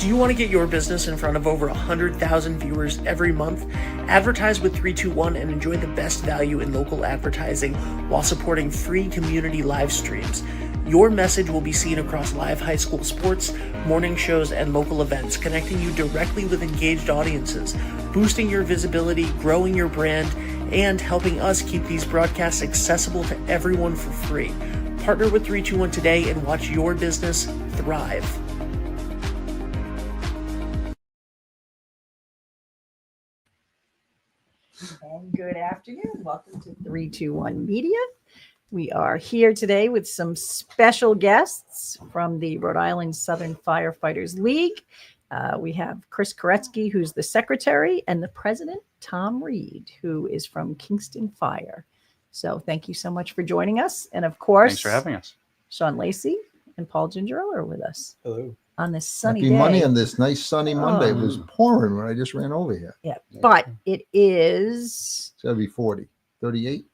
Do you want to get your business in front of over 100,000 viewers every month? Advertise with 321 and enjoy the best value in local advertising while supporting free community live streams. Your message will be seen across live high school sports, morning shows, and local events, connecting you directly with engaged audiences, boosting your visibility, growing your brand, and helping us keep these broadcasts accessible to everyone for free. Partner with 321 today and watch your business thrive. And good afternoon. Welcome to 321 Media. We are here today with some special guests from the Rhode Island Southern Firefighters League. We have Chris Koretski, who's the secretary, and the president, TomReed, who is from Kingston Fire. So thank you so much for joining us. And of course, thanks for having us. Sean Lacey and Paul Gingerell are with us. Hello. On this sunny Happy day. Monday on this nice sunny Monday. It was pouring when I just ran over here. Yeah, but it is... It's got to be 40. 38?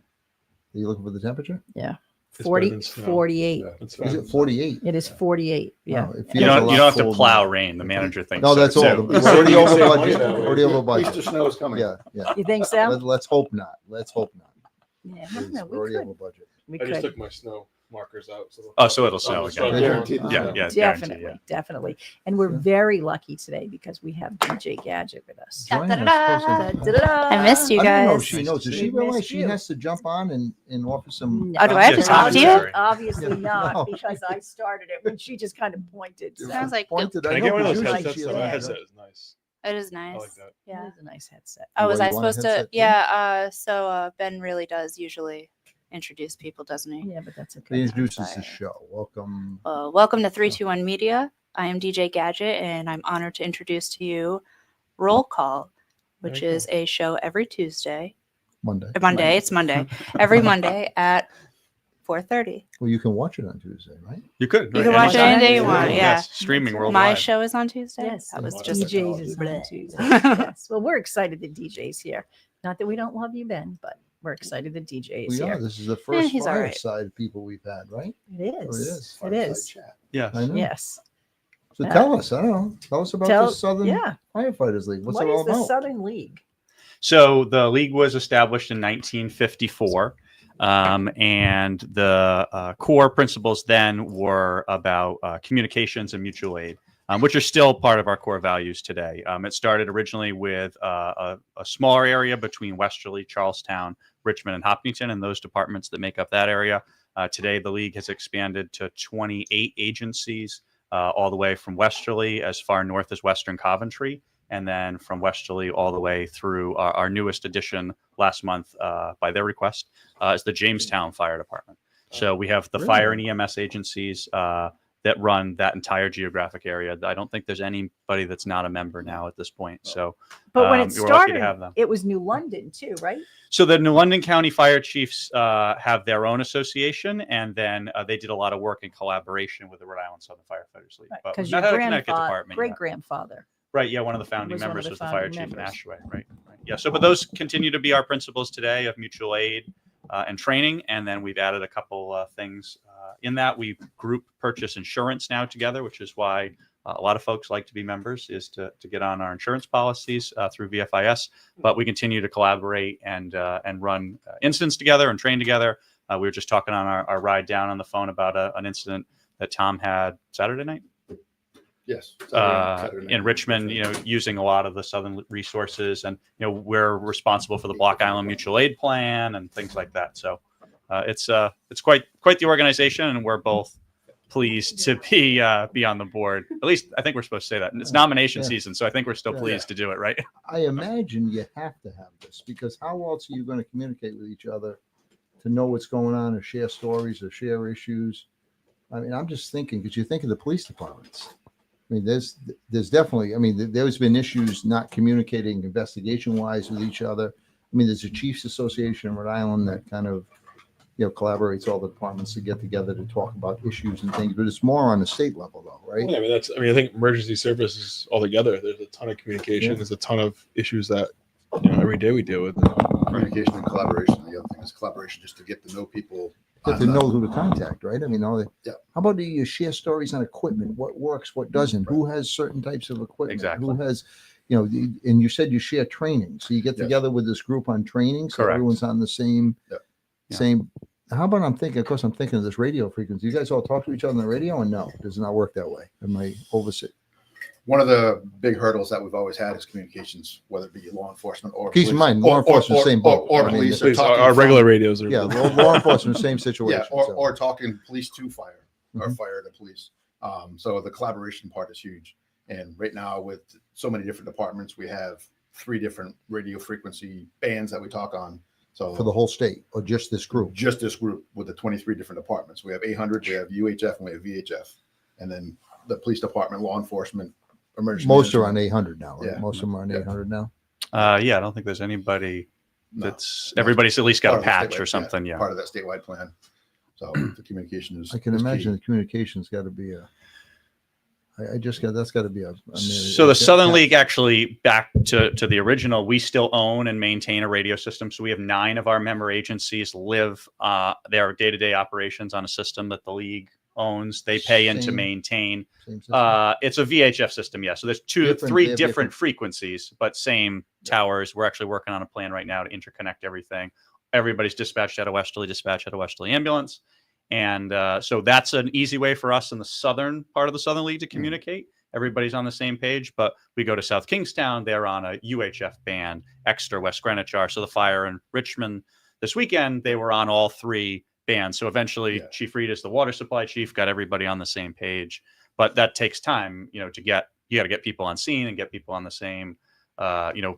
Are you looking for the temperature? Yeah. It's 40, better than snow. 48. Yeah, it's Is it 48? It is 48. Yeah. Oh, it You feels a don't lot have to colder plow now. rain. The manager thinks No, so, that's all. too. We're already over Save budget. money that way. Already over budget. Easter snow is coming. Yeah, yeah. You think so? Let's hope not. Let's hope not. Yeah, I don't know. We're already We over budget. I just could. took my snow markers out. So it'll snow again. Guaranteed. Yeah, yeah, Definitely, guaranteed, definitely. And we're very lucky today because we have DJ Gadget with us. Join us. I missed you I don't know if guys. she knows. Does she We realize missed she you. has to jump on and offer some? Oh, do I have to talk to you? Obviously Yeah. not, No. because I started it when she just kind of pointed. So. Sounds like Pointed. Can I know, get one of but those usually headsets? she Though? has My that. headset is nice. It is I nice. like that. It Yeah. is a nice headset. Oh, was Well, I you want a supposed to? headset too? Yeah. So Ben really does usually introduce people, doesn't he? Yeah, but that's okay. They introduced us Sorry. the show. Welcome. Welcome to 321 Media. I am DJ Gadget, and I'm honored to introduce to you Roll Call, which Very is a show every Tuesday. Monday. It's Monday. Every Monday at 4:30. Well, you can watch it on Tuesday, right? You could. You right? can watch it Anytime. any day you want. Yeah. Yes, streaming My worldwide. My show is on Tuesday. Yes, That was and just DJs is on Bleh. Tuesday. Yes. Well, we're excited that DJ's here. Not that we don't love you, Ben, but we're excited that DJ is We here. are. This is the first he's all right. fireside people we've had, right? It Oh, is. it is. It is. Chat. Yes. I know. Yes. So tell us. I don't know. Tell us about the Southern Yeah. Firefighters League. What's What it all is the about? Southern League? So the league was established in 1954, and the core principles then were about communications and mutual aid, which are still part of our core values today. It started originally with a smaller area between Westerly, Charlestown, Richmond, and Hopkinton, and those departments that make up that area. Today, the league has expanded to 28 agencies, all the way from Westerly as far north as Western Coventry, and then from Westerly all the way through our newest addition last month, by their request, is the Jamestown Fire Department. So we have the fire and EMS agencies that run that entire geographic area. I don't think there's anybody that's not a member now at this point. So, But when it we're lucky to started, have them. it was New London too, right? So the New London County Fire Chiefs have their own association, and then they did a lot of work in collaboration with the Rhode Island Southern Firefighters League. But Because we've your not had a Connecticut department yet. great-grandfather. Right, yeah, one of the founding Was one of members the was the founding fire chief in members. Ashaway, right? Yeah, so but those continue to be our principles today of mutual aid and training, and then we've added a couple things in that. We group purchase insurance now together, which is why a lot of folks like to be members, is to get on our insurance policies through VFIS. But we continue to collaborate and run incidents together and train together. We were just talking on our ride down on the phone about an incident that Tom had Saturday night. Yes. In Richmond, using a lot of the Southern resources, and we're responsible for the Block Island Mutual Aid Plan and things like that. So it's quite the organization, and we're both pleased to be on the board. At least I think we're supposed to say that. And it's nomination season, so I think we're still pleased to do it, right? I imagine you have to have this, because how else are you going to communicate with each other to know what's going on, or share stories, or share issues? I mean, I'm just thinking, because you think of the police departments. I mean, there's definitely, I mean, there's been issues not communicating investigation wise with each other. I mean, there's a Chiefs Association in Rhode Island that kind of, collaborates all the departments to get together to talk about issues and things, but it's more on the state level though, right? Yeah, I think emergency services altogether, there's a ton of communication. Yeah. There's a ton of issues that every day we deal with. Communication and collaboration. The other thing is collaboration, just to get to know people You have to know who to contact, right? I mean, Yeah. How about you share stories on equipment? What works, what doesn't? Who has certain types of equipment? Exactly. Who has, and you said you share training. So you get Yes. together with this group on training. So Correct. everyone's on the same, Yeah. same. How about of course, I'm thinking of this radio frequency. You guys all talk to each other on the radio, or no? Does it not work that way? Am I overseeing? One of the big hurdles that we've always had is communications, whether it be law enforcement or Keep in police, mind, law enforcement, same boat. or I mean, police, Please, talking our from- regular radios are. Yeah, law enforcement, same situation. yeah, so. or talking police to fire or Mhm. fire to police. So the collaboration part is huge. And right now, with so many different departments, we have 3 different radio frequency bands that we talk on. So For the whole state, or just this group? just this group with the 23 different departments, we have 800, we have UHF, and we have VHF, and then the police department, law enforcement, emergency. Most are on management. 800 now, right? Yeah. Most of them are on Yeah. 800 now. Yeah, I don't think there's anybody No. that's everybody's at least got Part a of the patch statewide- or something. Yeah. Part of that statewide plan. So the communication is. I can is imagine key. the communication's got to be that's got to be So the Southern League, actually, back to the original, we still own and maintain a radio system. So we have 9 of our member agencies live their day-to-day operations on a system that the league owns. They pay in to Same- maintain. Same system. It's a VHF system, yeah. So there's They have 3 different different- frequencies, but same towers. We're actually working on a plan right now to interconnect everything. Everybody's dispatched out of Westerly, ambulance. And so that's an easy way for us in the southern part of the Southern League to communicate. Everybody's on the same page, but we go to South Kingstown, they're on a UHF band, Exeter, West Greenwich are. So the fire in Richmond this weekend, they were on all 3 bands. So eventually Yeah. Chief Reed is the water supply chief, got everybody on the same page. But that takes time, you got to get people on scene and get people on the same,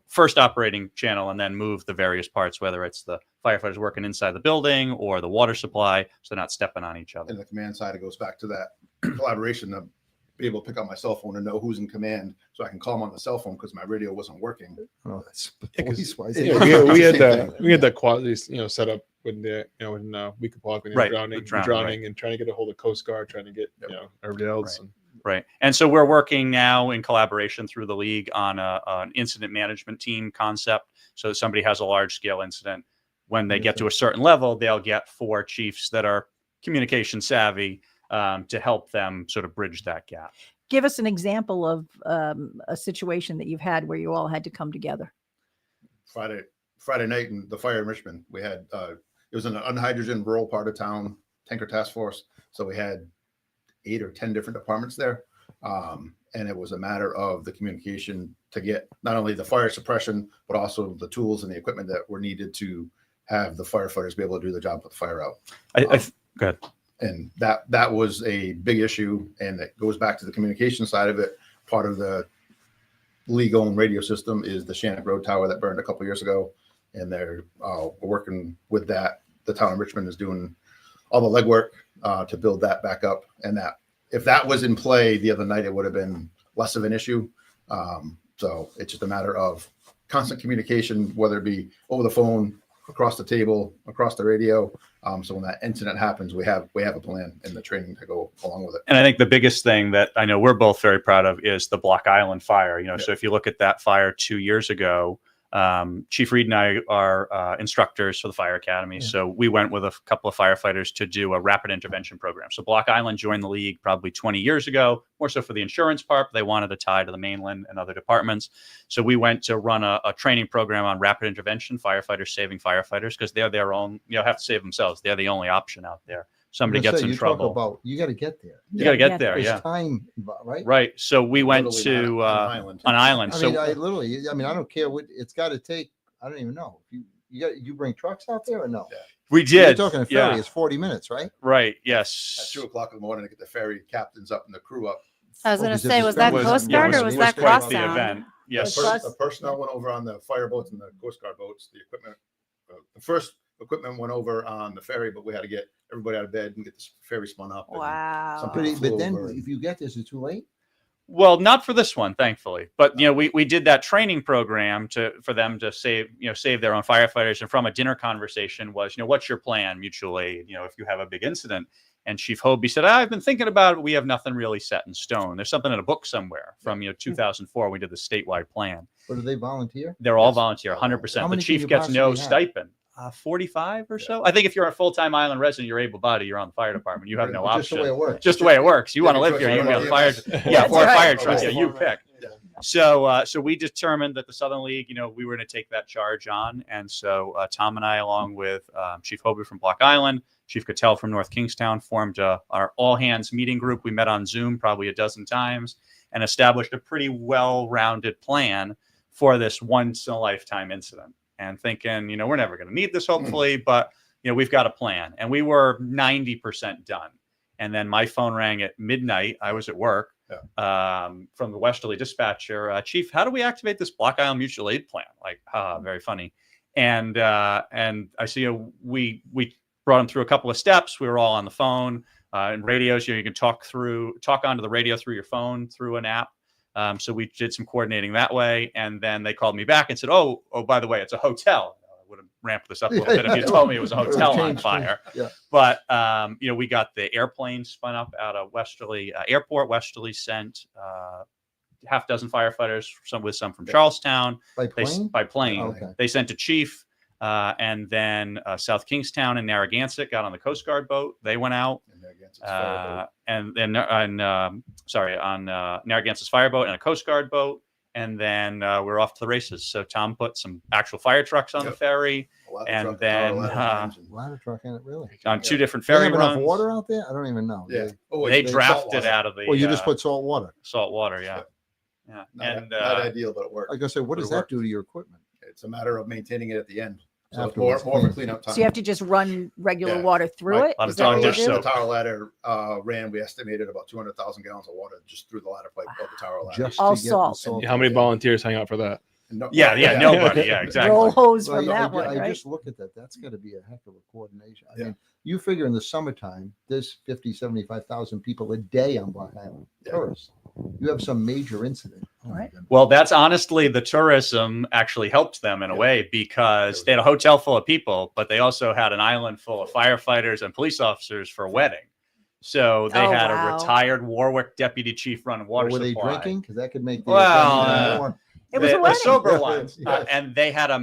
first operating channel, and then move the various parts, whether it's the firefighters working inside the building or the water supply, so they're not stepping on each other. And the command side, it goes back to that collaboration of be able to pick up my cell phone and know who's in command, so I can call them on the cell phone because my radio wasn't working. Oh, that's Yeah, 'cause- police-wise. Yeah, we had Same that. thing. We had that quality, set up when when we could walk when Right, drowning, with drowning, drowning, and trying to get a hold of Coast Guard, trying to get Yep. everybody else. Right. And, Right. And so we're working now in collaboration through the league on an incident management team concept. So that somebody has a large scale incident. When they get to a certain level, they'll get 4 chiefs that are communication savvy to help them sort of bridge that gap. Give us an example of a situation that you've had where you all had to come together. Friday night in the fire in Richmond, we had it was in an unhydrogen rural part of town, tanker task force. So we had 8 or 10 different departments there. And it was a matter of the communication to get not only the fire suppression, but also the tools and the equipment that were needed to have the firefighters be able to do the job, put the fire out. Go ahead. And that was a big issue. And it goes back to the communication side of it. Part of the league-owned radio system is the Shannon Road tower that burned a couple years ago. And they're working with that. The town of Richmond is doing all the legwork to build that back up. And that if that was in play the other night, it would have been less of an issue. So it's just a matter of constant communication, whether it be over the phone, across the table, across the radio. So when that incident happens, we have a plan and the training to go along with it. And I think the biggest thing that I know we're both very proud of is the Block Island fire. So if you look at that fire 2 years ago, Chief Reed and I are instructors for the fire academy. Yeah. So we went with a couple of firefighters to do a rapid intervention program. So Block Island joined the league probably 20 years ago, more so for the insurance part, but they wanted a tie to the mainland and other departments. So we went to run a training program on rapid intervention, firefighters saving firefighters, because they're their own, have to save themselves. They're the only option out there. Somebody I'm gonna gets say, in you talk trouble. about, you got to get there. You got to get there. There's Yeah. time involved, right? Right. So we went Literally to on an island. an island. I So mean, I don't care what it's got to take. I don't even know. You bring trucks out there or no? Yeah. we You're did. talking a ferry. Yeah. It's 40 minutes, right? Right. At Yes. 2:00 in the morning to get the ferry captains up and the crew up. I was Oh, going to because say, it's was that very- Coast yeah, Guard it or was was that quite Cross the event. Yes. Plus- The personnel went over on the fireboats and the Coast Guard boats. The equipment, the first equipment went over on the ferry, but we had to get everybody out of bed and get the ferry spun up. and Wow. some But, people but flew then over. if you get this, it's too late. Well, not for this one, thankfully. But we did that training program for them to save their own firefighters. And from a dinner conversation was, what's your plan, mutual aid? If you have a big incident. And Chief Hobie said, I've been thinking about it. We have nothing really set in stone. There's something in a book somewhere from 2004. We did the statewide plan. But do they volunteer? They're all Yes. volunteer, How 100%. The many can chief you gets no possibly have? stipend. 45 or so. I think if you're a full-time island resident, you're able-bodied, you're on the fire department. You have no Just option. the way it works. Just the way it works. You want to live here, you can be on fire. Yeah, or a fire truck. Right. Yeah, you pick. So we determined that the Southern League, we were going to take that charge on. And so Tom and I, along with Chief Hobie from Block Island, Chief Cattell from North Kingstown, formed our all-hands meeting group. We met on Zoom probably a dozen times and established a pretty well-rounded plan for this once-in-a-lifetime incident. And thinking, we're never going to need this, hopefully, but, we've got a plan. And we were 90% done. And then my phone rang at midnight. I was at work. From the Westerly dispatcher, Chief, how do we activate this Block Island mutual aid plan? Very funny. And I see we brought him through a couple of steps. We were all on the phone and radios. You can talk onto the radio through your phone through an app. So we did some coordinating that way. And then they called me back and said, oh, by the way, it's a hotel. I would have ramped this up a little bit if you told me it was a hotel on fire. Yeah. But, we got the airplane spun up out of Westerly Airport. Westerly sent half dozen firefighters, some from Charlestown. By plane? By plane. Oh, okay. They sent a chief. And then South Kingstown and Narragansett got on the Coast Guard boat. They went out. On Narragansett's fireboat and a Coast Guard boat. And then we're off to the races. So Tom put some actual fire trucks on the ferry. And then ladder truck in it, really? On two different ferry runs. runs. Enough water out there? I don't even know. Yeah. They drafted out of the. Well, you just put salt water. Salt water, yeah. Yeah. Not ideal, but it works. Like I said, what does that do to your equipment? It's a matter of maintaining it at the end. So it's Afterwards. more of a cleanup time. So you have to just run regular water through Right. it? On Is the that what you dish do? soap. The tower ladder ran, we estimated about 200,000 gallons of water just through the ladder pipe of the tower ladder. Just All to get the salt. salt. How many volunteers hang out for that? Nobody. Yeah, exactly. Roll hose Well, from that one, I right? just looked at that. That's got to be a heck of a coordination. I mean, you figure in the summertime, there's 50, 75,000 people a day on Block Island. Tourists. You have some major incident. Oh, my Right. goodness. Well, that's honestly the tourism actually helped them in a way because they had a hotel full of people, but they also had an island full of firefighters and police officers for a wedding. So they had wow. a retired Warwick deputy chief running water Were they supply. drinking? Because that could make the Well, event even more. It was a the wedding. sober ones. Yes. And they had a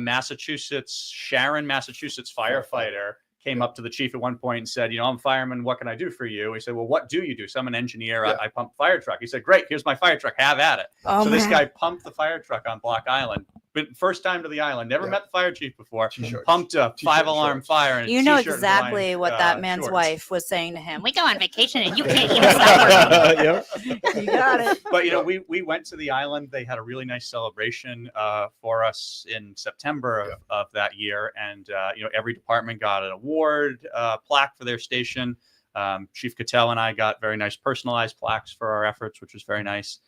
Sharon, Massachusetts firefighter came up to the chief at one point and said, I'm a fireman. What can I do for you? He said, well, what do you do? So I'm an engineer. I pump fire truck. He said, great. Here's my fire truck. Have at it. Oh, So this man. guy pumped the fire truck on Block Island. But first time to the island. Never met the fire chief before. T-shirts. Pumped a T-shirt 5-alarm shorts. fire. And a You know t-shirt and exactly Hawaiian, what that man's shorts. wife was saying to him. We go on vacation and you can't even stop working. Yep. You got it. But we went to the island. They had a really nice celebration for us in September of that year, and every department got an award plaque for their station. Chief Cattell and I got very nice personalized plaques for our efforts, which was very nice.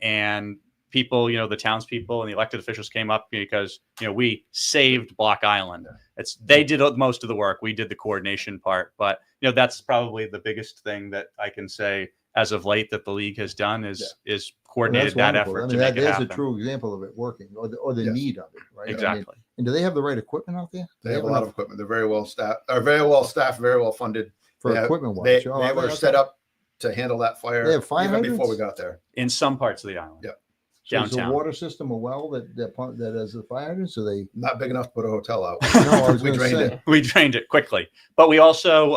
And people, the townspeople and the elected officials came up because we saved Block Island. They did most of the work. We did the coordination part, but that's probably the biggest thing that I can say as of late that the league has done is coordinated Well, that that's effort wonderful. to make it There's happen. a true example of it working, or the Yes. need of it, right? I mean, Exactly. and do they have the right equipment out there? They have a lot of equipment. They're very well staffed, very well funded. for They have- equipment They, wise. they were set up to handle that fire They have fire even before we hydrants? got there. In some parts of the island. Yeah. So is the Downtown. water system a well that has the fire hydrants? So they Not big enough to put a hotel out. no, I was We going to drained say. it. We drained it quickly, but we also,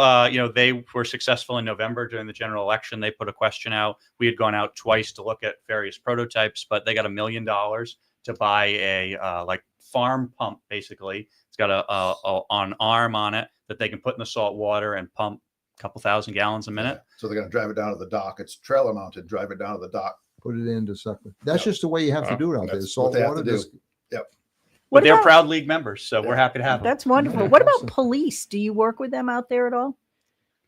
they were successful in November during the general election. They put a question out. We had gone out twice to look at various prototypes, but they got $1 million to buy a farm pump. Basically, it's got an arm on it that they can put in the salt water and pump a couple thousand gallons a minute. So they're going to drive it down to the dock. It's trailer mounted. Drive it down to the dock. Put it into sucker. That's Yeah. just the way you have to do it out there. That's Salt what they have water. to do. just- But What they're about- proud league members, so we're happy to have them. That's wonderful. Yeah, What about awesome. police? Do you work with them out there at all?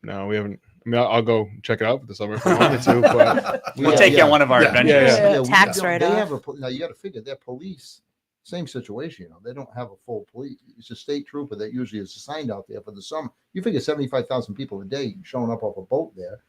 No, we haven't. I mean, I'll go check it out for the summer if I wanted to, but We'll Yeah, take you yeah. on one of our Yeah. adventures. Yeah. we Tax don't- write-off. They have now you got to figure their police, same situation. They don't have a full police. It's a state trooper that usually is assigned out there for the summer. You figure 75,000 people a day showing up off a boat there.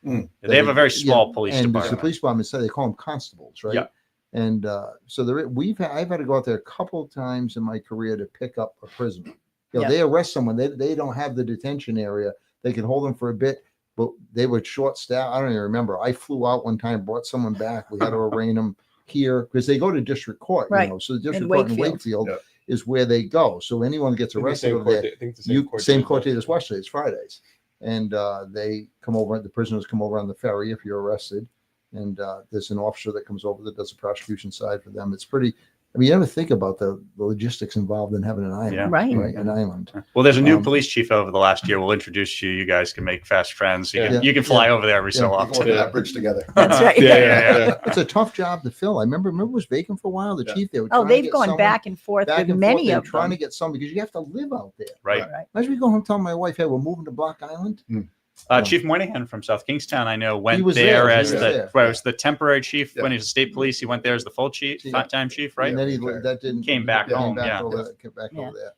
They have a very small police and department. the police department said they call them constables, right? Yeah. And so I've had to go out there a couple of times in my career to pick up a prisoner. Yeah. They arrest someone. They don't have the detention area. They can hold them for a bit, but they were short staffed. I don't even remember. I flew out one time, brought someone back. We had to arraign them here because they go to district court, Right. So the district In court in Wakefield. Wakefield. Yeah. is where they go. So anyone gets arrested over there, I think it's the same court date as Wesley. It's Fridays, and they come over. The prisoners come over on the ferry if you're arrested, and there's an officer that comes over that does the prosecution side for them. It's pretty. I mean, you ever think about the logistics involved in having an island, Yeah. Right. An island. Well, there's a new Um, police chief over the last year. We'll introduce you. You guys can make fast friends. Yeah. You can fly over there every so Yeah. We're often. working that bridge together. That's right. Yeah. It's a tough job to fill. I remember it was vacant for a while. The Yeah. chief, they were Oh, trying to they've get gone someone back and forth back with and many forth. They were of trying them. to get someone because you have to live out there. Right. Right. Imagine me going home telling my wife, "Hey, we're moving to Block Island." Chief Moynihan from South Kingstown, I know, went was there there. He as was the there. well, it was the temporary chief Yeah. when he was state police. He went there as the full chief, Yeah. time chief, right? And then Okay. that didn't Came back home, yeah. Came back over there.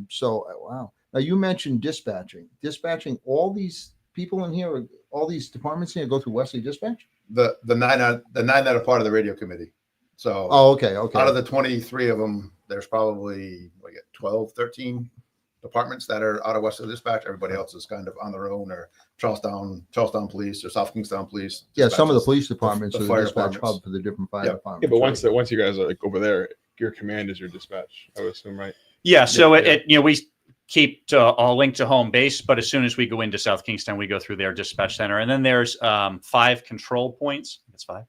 So wow. Now you mentioned dispatching. Dispatching all these people in here, all these departments here go through Wesley Dispatch. The nine that are part of the radio committee. So Oh, okay, okay. out of the 23 of them, there's probably 12, 13 departments that are out of Western Dispatch. Everybody else is kind of on their own, or Charlestown Police or South Kingstown Police. Yeah, some of the dispatches. police departments the are the fire dispatch departments. hub for the different fire Yeah. departments. Yeah, but right? once you guys are like over there, your command is your dispatch, I would assume, right? Yeah. So Yeah. we keep all linked to home base, but as soon as we go into South Kingston, we go through their dispatch center, and then there's 5 control points. That's 5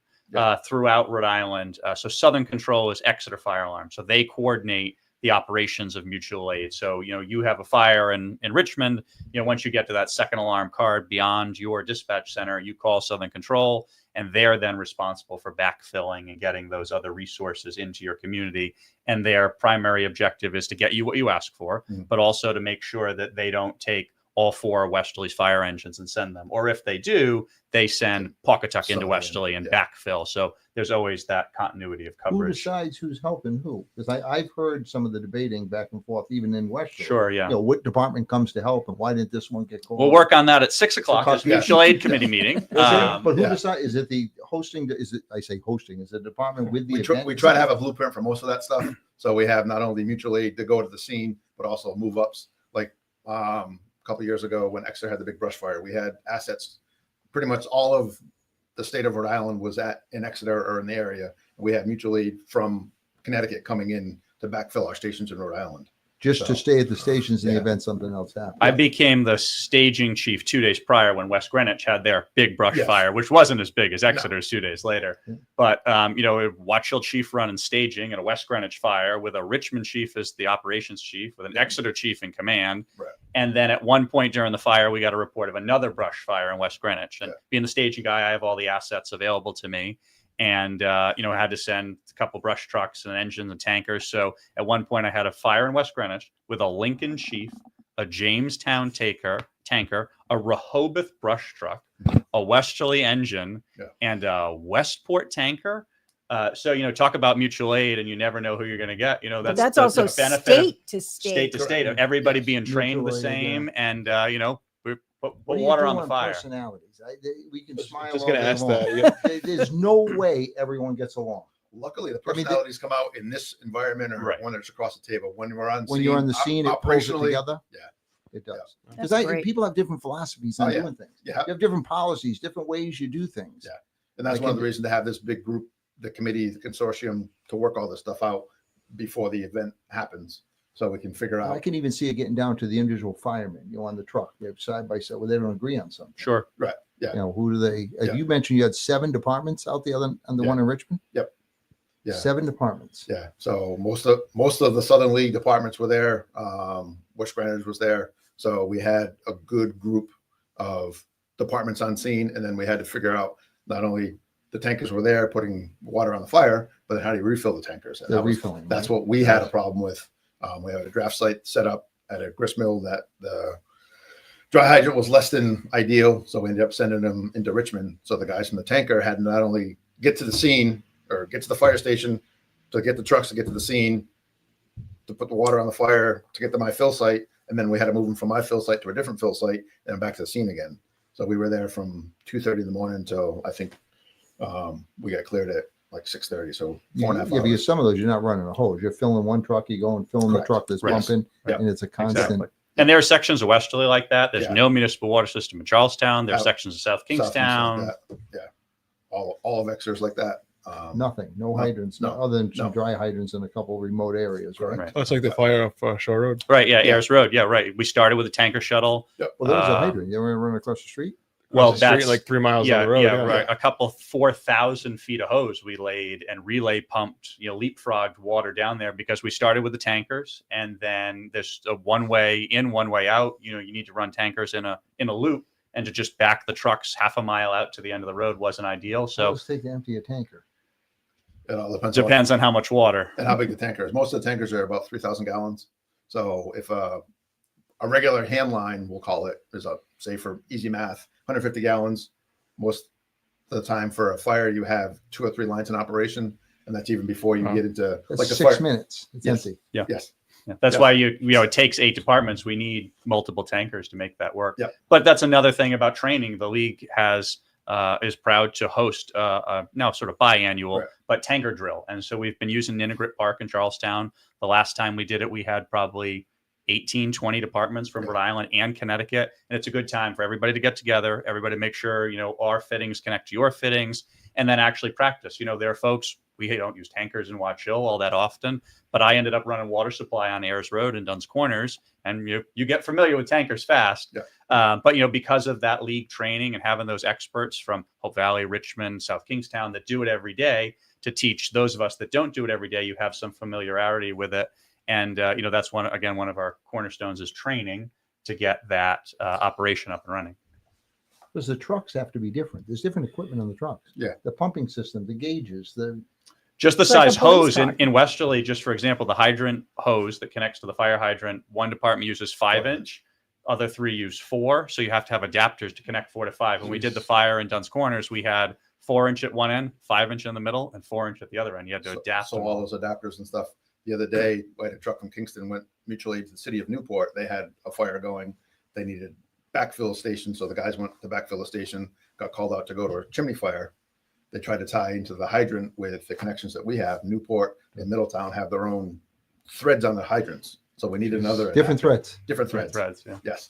throughout Rhode Island. So Southern Control is Exeter Fire Alarm, so they coordinate the operations of mutual aid. So you have a fire in Richmond. Once you get to that second alarm card beyond your dispatch center, you call Southern Control, and they're then responsible for backfilling and getting those other resources into your community. And their primary objective is to get you what you ask for, but also to make sure that they don't take all 4 of Westerly's fire engines and send them. Or if they do, they send Pawcatuck into Southern, Westerly and backfill. So there's always that continuity of Who coverage. decides who's helping who? Because I've heard some of the debating back and forth, even in Westerly. Sure, yeah. What department comes to help, and why didn't this one get called? We'll work on that at 6 o'clock. There's Yeah. mutual aid committee meeting. But who Yeah. decides? Is it the hosting? Is it? I say hosting. Is it the department with the We event? try to have a blueprint for most of that stuff. So we have not only mutual aid to go to the scene, but also move ups. Like a couple of years ago when Exeter had the big brush fire, we had assets. Pretty much all of the state of Rhode Island was in Exeter or in the area. We had mutual aid from Connecticut coming in to backfill our stations in Rhode Island. Just to stay at the stations in the Yeah. event something else happens. I became the staging chief 2 days prior when West Greenwich had their big brush Yes. fire, which wasn't as big as Exeter's 2 days later. Yeah. But, Watchfield chief running staging and a West Greenwich fire with a Richmond chief as the operations chief with an Exeter chief in command. Right. And then at one point during the fire, we got a report of another brush fire in West Greenwich. And being the staging guy, I have all the assets available to me. And, I had to send a couple brush trucks and engines and tankers. So at one point I had a fire in West Greenwich with a Lincoln chief, a Jamestown tanker, a Rehoboth brush truck, a Westerly engine, and a Westport tanker. So, talk about mutual aid and you never know who you're going to get. But That's that's the also benefit of state to state. state to state. Everybody Yes. being trained the Mutual aid, same and, we put What do you water do on the fire. Personalities. We can smile. Just all gonna day ask long. that. Yeah. There's no way everyone gets along. Luckily, the I mean, personalities come out in this environment or Right. when it's across the table. When we're on When you're on the scene, it pulls it operationally, together. yeah. It does. That's Because great. people have different philosophies on Oh, yeah. doing things. Yeah. You have different policies, different ways you do things. Yeah. And that's I one of can- the reasons to have this big group, the committee, the consortium, to work all this stuff out before the event happens, so we can figure I out. can even see it getting down to the individual firemen, on the truck. They're side by side, where they don't agree on something. Sure. Who do they? Yeah. You mentioned you had 7 departments out there on the Yeah. one in Richmond. Yeah. 7 departments. Yeah. So most of the Southern League departments were there. West Greenwich was there. So we had a good group of departments on scene, and then we had to figure out not only the tankers were there putting water on the fire, but then how do you refill the tankers? And They're refilling. that's right? what we had a problem with. We had a draft site set up at a grist mill that the dry hydrant was less than ideal. So we ended up sending them into Richmond. So the guys from the tanker had to not only get to the scene or get to the fire station to get the trucks to get to the scene, to put the water on the fire, to get to my fill site. And then we had to move them from my fill site to a different fill site and back to the scene again. So we were there from 2:30 in the morning until I think we got cleared at like 6:30. So 4.5 Yeah, because hours. some of those you're not running a hose. You're filling one truck, you go and filling the Correct. truck that's Right. pumping, Yeah. and it's a constant. Exactly. And there are sections of Westerly like that. There's Yeah. no municipal water system in Charlestown. There are Out- sections of South South Kingston, Kingstown. like that. Yeah. All of Exeter's like that. Nothing, no No, hydrants, no, other than some no. dry hydrants in a couple of remote areas, right? Right. Oh, it's like the fire off Shore Road. Right. Yeah. Yeah. Ayers Road. Yeah. Right. We started with a tanker shuttle. Yep. Well, there was a Uh, hydrant. You ever run across the street? Well, Across the street, that's like 3 miles yeah, down the road. yeah, right. A couple 4,000 feet of hose we laid and relay pumped, leapfrogged water down there because we started with the tankers, and then there's a one way in, one way out. You need to run tankers in a loop, and to just back the trucks half a mile out to the end of the road wasn't ideal. So Let's take to empty a tanker. It all it depends on how much water. and how big the tanker is. Most of the tankers are about 3,000 gallons. So if a regular hand line, we'll call it, is say for easy math, 150 gallons. Most of the time for a fire, you have 2 or 3 lines in operation, and that's even before you get into That's like the 6 fire. minutes. It's Yes. empty. Yeah. Yes. Yeah. That's Yeah. why it takes 8 departments. We need multiple tankers to make that work. Yeah. But that's another thing about training. The league is proud to host now sort of biannual, Right. but tanker drill. And so we've been using Ninigret Park in Charlestown. The last time we did it, we had probably 18, 20 departments from Yeah. Rhode Island and Connecticut. And it's a good time for everybody to get together, everybody to make sure, our fittings connect to your fittings, and then actually practice. There are folks, we don't use tankers in Watch Hill all that often, but I ended up running water supply on Ayers Road in Dunn's Corners, and you get familiar with tankers fast. Yeah. But because of that league training and having those experts from Hope Valley, Richmond, South Kingstown that do it every day to teach those of us that don't do it every day, you have some familiarity with it. And that's one of our cornerstones is training to get that operation up and running. Because the trucks have to be different. There's different equipment on the trucks. Yeah. The pumping system, the gauges, Just the It's like a size police hose in, car. in Westerly, just for example, the hydrant hose that connects to the fire hydrant, one department uses 5-inch, other 3 use 4. So you have to have adapters to connect 4 to 5. When we did the fire in Dunn's Corners, we had 4-inch at one end, 5-inch in the middle, and 4-inch at the other end. You had to adapt. So them all all. those adapters and stuff. The other day, I had a truck from Kingston went mutual aid to the city of Newport. They had a fire going. They needed backfill station. So the guys went to backfill the station, got called out to go to a chimney fire. They tried to tie into the hydrant with the connections that we have. Newport and Middletown have their own threads on the hydrants. So we need another different adapter. threads. Different threads. Threads, yeah. Yes.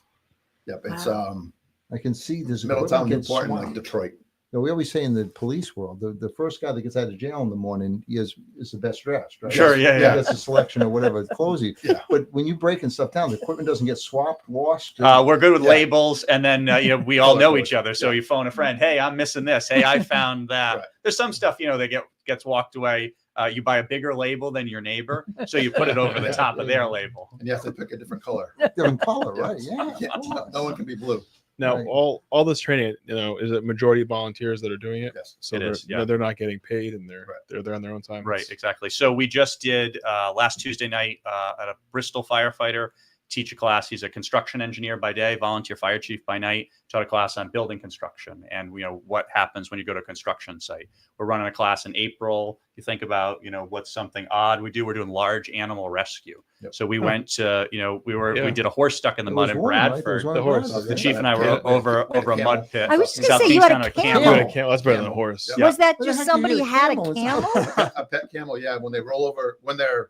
Yep. It's I can see there's Middletown, equipment gets Newport, and like swapped. Detroit. We always say in the police world, the first guy that gets out of jail in the morning is the best dressed, right? Sure, yeah, yeah. That's a selection of whatever clothes you. Yeah. But when you're breaking stuff down, the equipment doesn't get swapped, washed. We're good with Yeah. labels, and then we all Color know code. each other. So Yeah. you phone a friend, hey, I'm missing this. Hey, I found that. Right. There's some stuff that gets walked away. You buy a bigger label than your neighbor, so you put it over the top of their label. And you have to pick a different color. different color, Yeah. right? Yeah. Yeah, of course. no one can be blue. Now, Right. all this training, is it majority volunteers that are doing it? Yes. So It they're, is, yeah. they're not getting paid, and Right. they're there on their own time. Right, exactly. So we just did last Tuesday night at a Bristol firefighter teach a class. He's a construction engineer by day, volunteer fire chief by night. Taught a class on building construction and what happens when you go to a construction site. We're running a class in April. You think about what's something odd we do. We're doing large animal rescue. Yep. So we went to we Yeah. did a horse stuck in the It mud was in one, right? There was Bradford. one The in horse. Bradford, The yeah. chief and I were Yeah. over We had a a mud camel. pit. I was just in gonna South say you had Kingstown, a a camel. Yeah, that's better than a Camel. horse. Yeah. Was that Where the just heck do you somebody get a had a camel? It's camel? A pet camel, yeah. When they roll over, when they're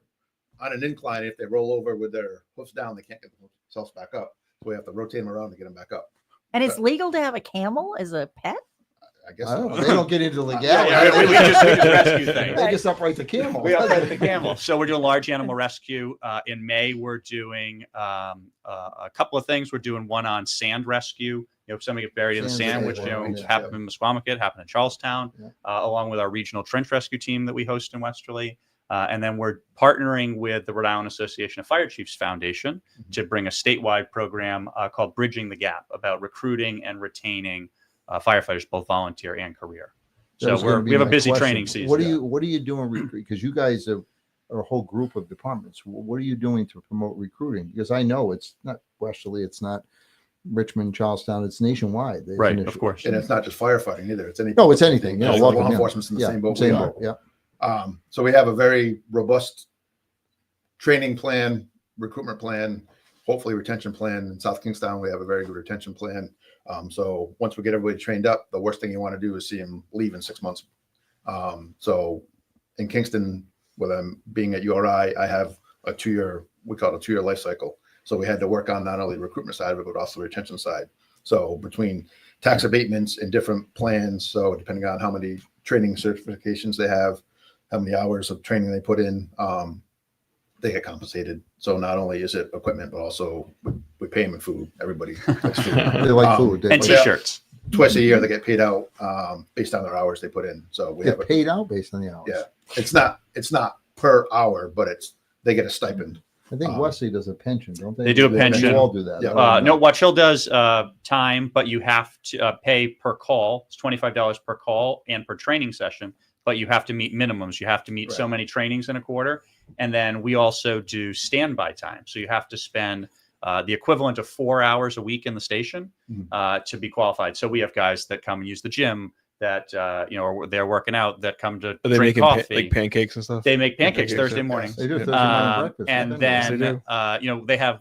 on an incline, if they roll over with their hoofs down, they can't get themselves back up. So we have to rotate them around to get them back up. And it's legal to have a camel as a pet? I guess I don't know. so. They don't get into legality. Yeah, we just rescue things. They just upright the camel. We upright the camel. So we're doing large animal rescue. In May, we're doing a couple of things. We're doing one on sand rescue. If somebody gets buried in the Sand sand, which rescue, yeah. happened in Musquamacut, happened in Charlestown, Yeah. along with our regional trench rescue team that we host in Westerly. And then we're partnering with the Rhode Island Association of Fire Chiefs Foundation to bring a statewide program called Bridging the Gap about recruiting and retaining firefighters, both volunteer and career. That So was gonna we be have a my busy question. training season. What are you doing? Because you guys are a whole group of departments. What are you doing to promote recruiting? Because I know it's not Westerly, it's not Richmond, Charlestown, it's nationwide. There's Right, an of issue. course. And it's not just firefighting either. It's any. No, it's anything. Yeah, welcome, law enforcement's in the same boat we Same are. boat. Yeah. So we have a very robust training plan, recruitment plan, hopefully retention plan. In South Kingstown, we have a very good retention plan. So once we get everybody trained up, the worst thing you want to do is see them leave in 6 months. So in Kingston, with them being at URI, I have a 2-year, we call it a 2-year life cycle. So we had to work on not only the recruitment side of it, but also the retention side. So between tax abatements and different plans, so depending on how many training certifications they have, how many hours of training they put in, they get compensated. So not only is it equipment, but also we pay them in food. Everybody likes food. They like food. They And like- t-shirts. Twice a year they get paid out based on their hours they put in. So we Get have paid out based on the hours. Yeah. It's not per hour, but they get a stipend. I think Wesley does a pension, don't they? They do a pension. You all do that. Yeah. No, Watch Hill does time, but you have to pay per call. It's $25 per call and per training session, but you have to meet minimums. You have to meet so many trainings in a quarter. And then we also do standby time. So you have to spend the equivalent of 4 hours a week in the station to be qualified. So we have guys that come and use the gym that, or they're working out that come to Are they drink making coffee. like pancakes and stuff? They make pancakes Pancakes, Thursday yeah. morning. They do Thursday morning breakfast. And Yes, they then do. they have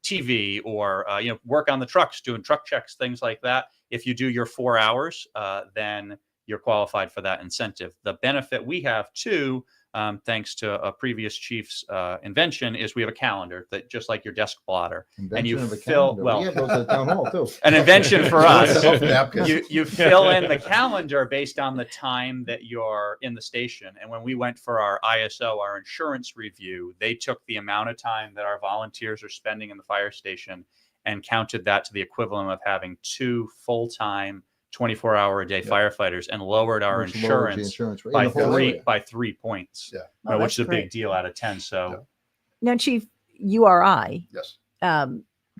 TV or work on the trucks, doing truck checks, things like that. If you do your 4 hours, then you're qualified for that incentive. The benefit we have too, thanks to a previous chief's invention, is we have a calendar that just like your desk blotter. Invention and you of a fill calendar. well We have those at town hall too. an invention for us. Napkins. You fill in the calendar based on the time that you're in the station. And when we went for our ISO, our insurance review, they took the amount of time that our volunteers are spending in the fire station and counted that to the equivalent of having 2 full-time 24-hour-a-day firefighters and lowered our Which lowers the insurance rate in the whole area. by 3 points, Yeah. Oh, which is a that's big great. deal out of 10. So Now, Chief, URI, Yes.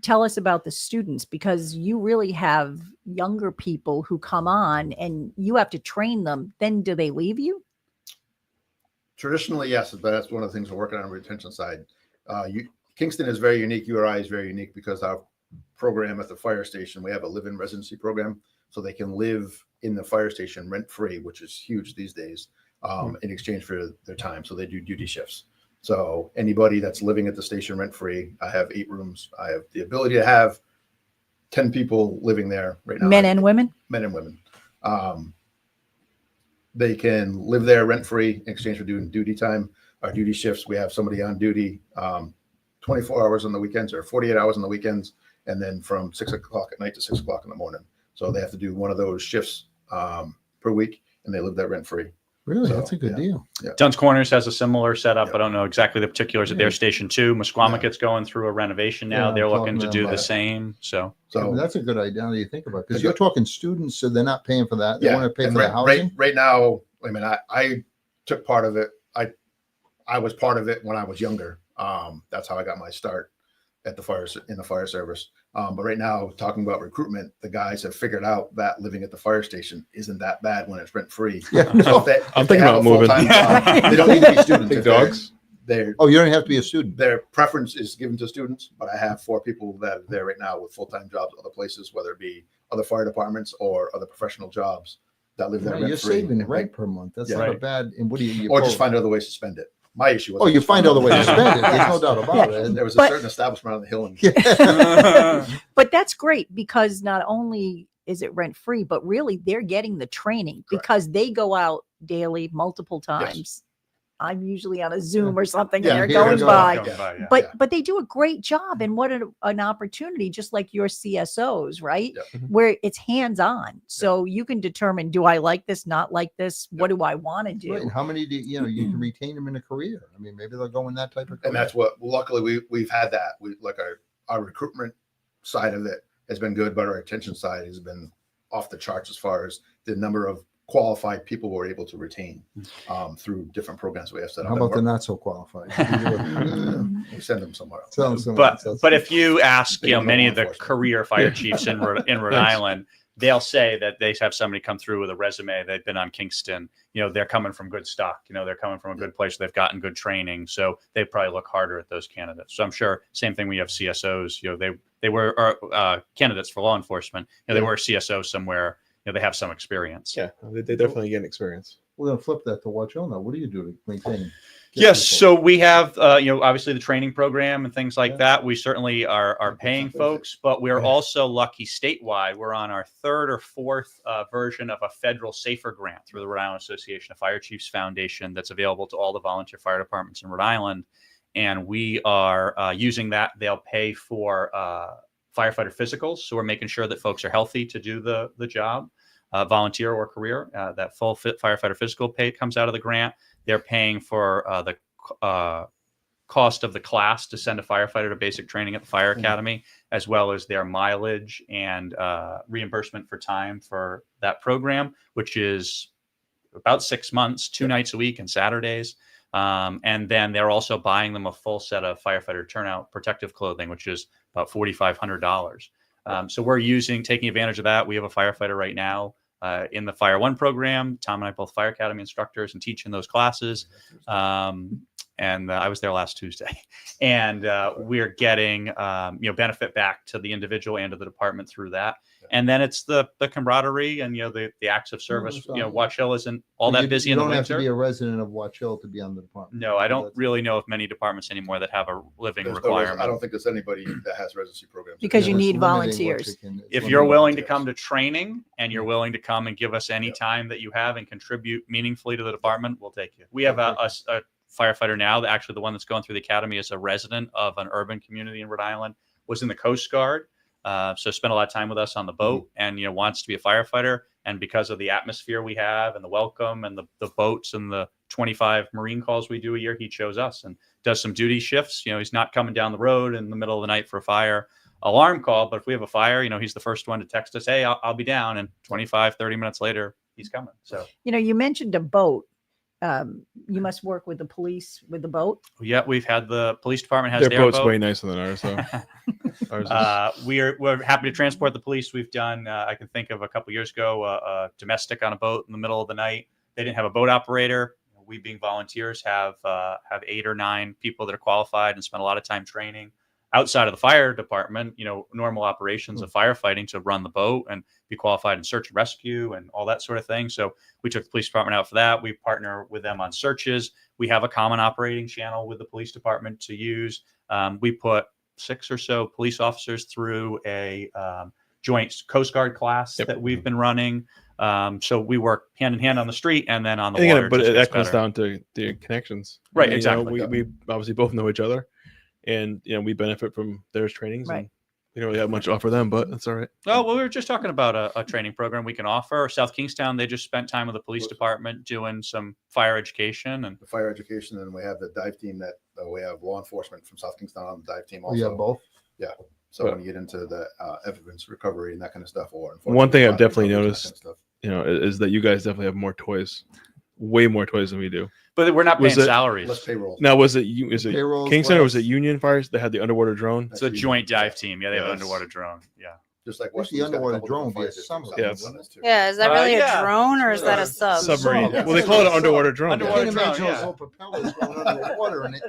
tell us about the students, because you really have younger people who come on and you have to train them. Then do they leave you? Traditionally, yes, but that's one of the things we're working on the retention side. Kingston is very unique. URI is very unique because our program at the fire station, we have a live-in residency program, so they can live in the fire station rent-free, which is huge these days, in exchange for their time. So they do duty shifts. So anybody that's living at the station rent-free, I have 8 rooms. I have the ability to have 10 people living there right now. Men and women? Men and women. They can live there rent-free in exchange for doing duty time. Our duty shifts, we have somebody on duty 24 hours on the weekends or 48 hours on the weekends, and then from 6 o'clock at night to 6 o'clock in the morning. So they have to do one of those shifts per week, and they live there rent-free. Really? So, That's a good yeah. deal. Dunn's Corners has a similar setup. Yeah. I don't know exactly the particulars at their station too. Musquamacott's going through a renovation now. Yeah, They're I'm looking talking to to do them the about it. same. So I mean, So that's a good idea. Now that you think about it, because you're talking students, so they're not paying for that. They yeah, want to pay and for the housing. right now, I mean, I took part of it. I was part of it when I was younger. That's how I got my start at the fire service. But right now, talking about recruitment, the guys have figured out that living at the fire station isn't that bad when it's rent free. Yeah, So no. I'm thinking about moving. They don't need to be students. Take If they're- dogs. Oh, you don't have to be a student. Their preference is given to students, but I have 4 people that are there right now with full-time jobs, other places, whether it be other fire departments or other professional jobs that live there Right, you're rent-free. saving rent per month. That's Yeah. not a Right. bad. And what do you? Or just find other ways to spend it. My issue was Oh, you find other ways to spend it. There's no doubt about it. There was a But- certain establishment on the hill, and But that's great, because not only is it rent free, but really they're getting the training Correct. because they go out daily multiple times. I'm usually on a Zoom or something, Yeah, and they're here we going go. by. Yeah. But Yeah. but they do a great job, and what an opportunity, just like your CSOs, right? Yeah. Mhm. Where it's hands on, so you can determine, do I like this, not like this? What do I want to do? Right, and how many do you can retain them in a career? I mean, maybe they'll go in that type of career. and that's what. Luckily, we've had that. We like our recruitment side of it has been good, but our retention side has been off the charts as far as the number of qualified people we're able to retain through different programs we have set up. How about the not so qualified? We send them somewhere else. Sounds similar. But if you ask, They don't know many law of the enforcement. career fire chiefs in Rhode Thanks. Island, they'll say that they have somebody come through with a resume. They've been on Kingston. They're coming from good stock. They're coming from a good place. They've gotten good training. So they probably look harder at those candidates. So I'm sure same thing. We have CSOs. They were candidates for law enforcement. They were a CSO somewhere. They have some experience. Yeah, they definitely get experience. We're gonna flip that to Watch Hill now. What do you do to maintain? get Yes, people? so we have, obviously the training program and things like that. We certainly are paying folks, but we're also lucky statewide. We're on our 3rd or 4th version of a federal SAFER grant through the Rhode Island Association of Fire Chiefs Foundation that's available to all the volunteer fire departments in Rhode Island. And we are using that. They'll pay for firefighter physicals. So we're making sure that folks are healthy to do the job. volunteer or career. That full firefighter physical pay comes out of the grant. They're paying for the cost of the class to send a firefighter to basic training at the fire academy, as well as their mileage and reimbursement for time for that program, which is about 6 months, 2 nights a week and Saturdays. And then they're also buying them a full set of firefighter turnout protective clothing, which is about $4,500. So we're taking advantage of that. We have a firefighter right now in the Fire One program. Tom and I both fire academy instructors and teach in those classes. And I was there last Tuesday, and we're getting benefit back to the individual and to the department through that. And then it's the camaraderie and the acts of service. Watch Hill isn't all that busy in the winter. You don't have to be a resident of Watch Hill to be on the department. No, I don't really know of many departments anymore that have a living requirement. I don't think there's anybody that has residency programs because you It's need limiting volunteers. If you're willing to come to training and you're willing to come and give us any time that you have and contribute meaningfully to the department, we'll take you. We have a firefighter now, actually the one that's going through the academy is a resident of an urban community in Rhode Island, was in the Coast Guard. So spent a lot of time with us on the boat and, wants to be a firefighter. And because of the atmosphere we have and the welcome and the boats and the 25 Marine calls we do a year, he chose us and does some duty shifts. He's not coming down the road in the middle of the night for a fire alarm call. But if we have a fire, he's the first one to text us, hey, I'll be down. And 25, 30 minutes later, he's coming. So, You mentioned a boat. You must work with the police with the boat. Yeah, we've had the police department has Their boat's way nicer than ours. So we're happy to transport the police. We've done, I can think of a couple years ago, a domestic on a boat in the middle of the night. They didn't have a boat operator. We being volunteers have 8 or 9 people that are qualified and spend a lot of time training outside of the fire department, normal operations of firefighting to run the boat and be qualified in search and rescue and all that sort of thing. So we took the police department out for that. We partner with them on searches. We have a common operating channel with the police department to use. We put 6 or so police officers through a joint Coast Guard class that we've been running. So we work hand in hand on the street and then on the water. But that comes down to the connections. Right, exactly. We obviously both know each other. And we benefit from their trainings. Right. And we don't really have much to offer them, but that's all right. Oh, well, we were just talking about a training program we can offer. South Kingstown, they just spent time with the police department doing some fire education and the fire education, and we have the dive team that we have law enforcement from South Kingstown on the dive team also. You have both? Yeah. So when you get into the evidence recovery and that kind of stuff, or one thing I've definitely noticed, is that you guys definitely have more toys, way more toys than we do. But we're not paying salaries. Less payroll. Now, is it Kingston or was it Union Fires that had the underwater drone? It's a joint dive team. Yeah, they have an underwater drone. Yeah. Just like the underwater drone be a submarine. Yeah, is that really a drone or is that a sub? Submarine. Well, they call it an underwater drone. I can't imagine those little propellers going under the water in it.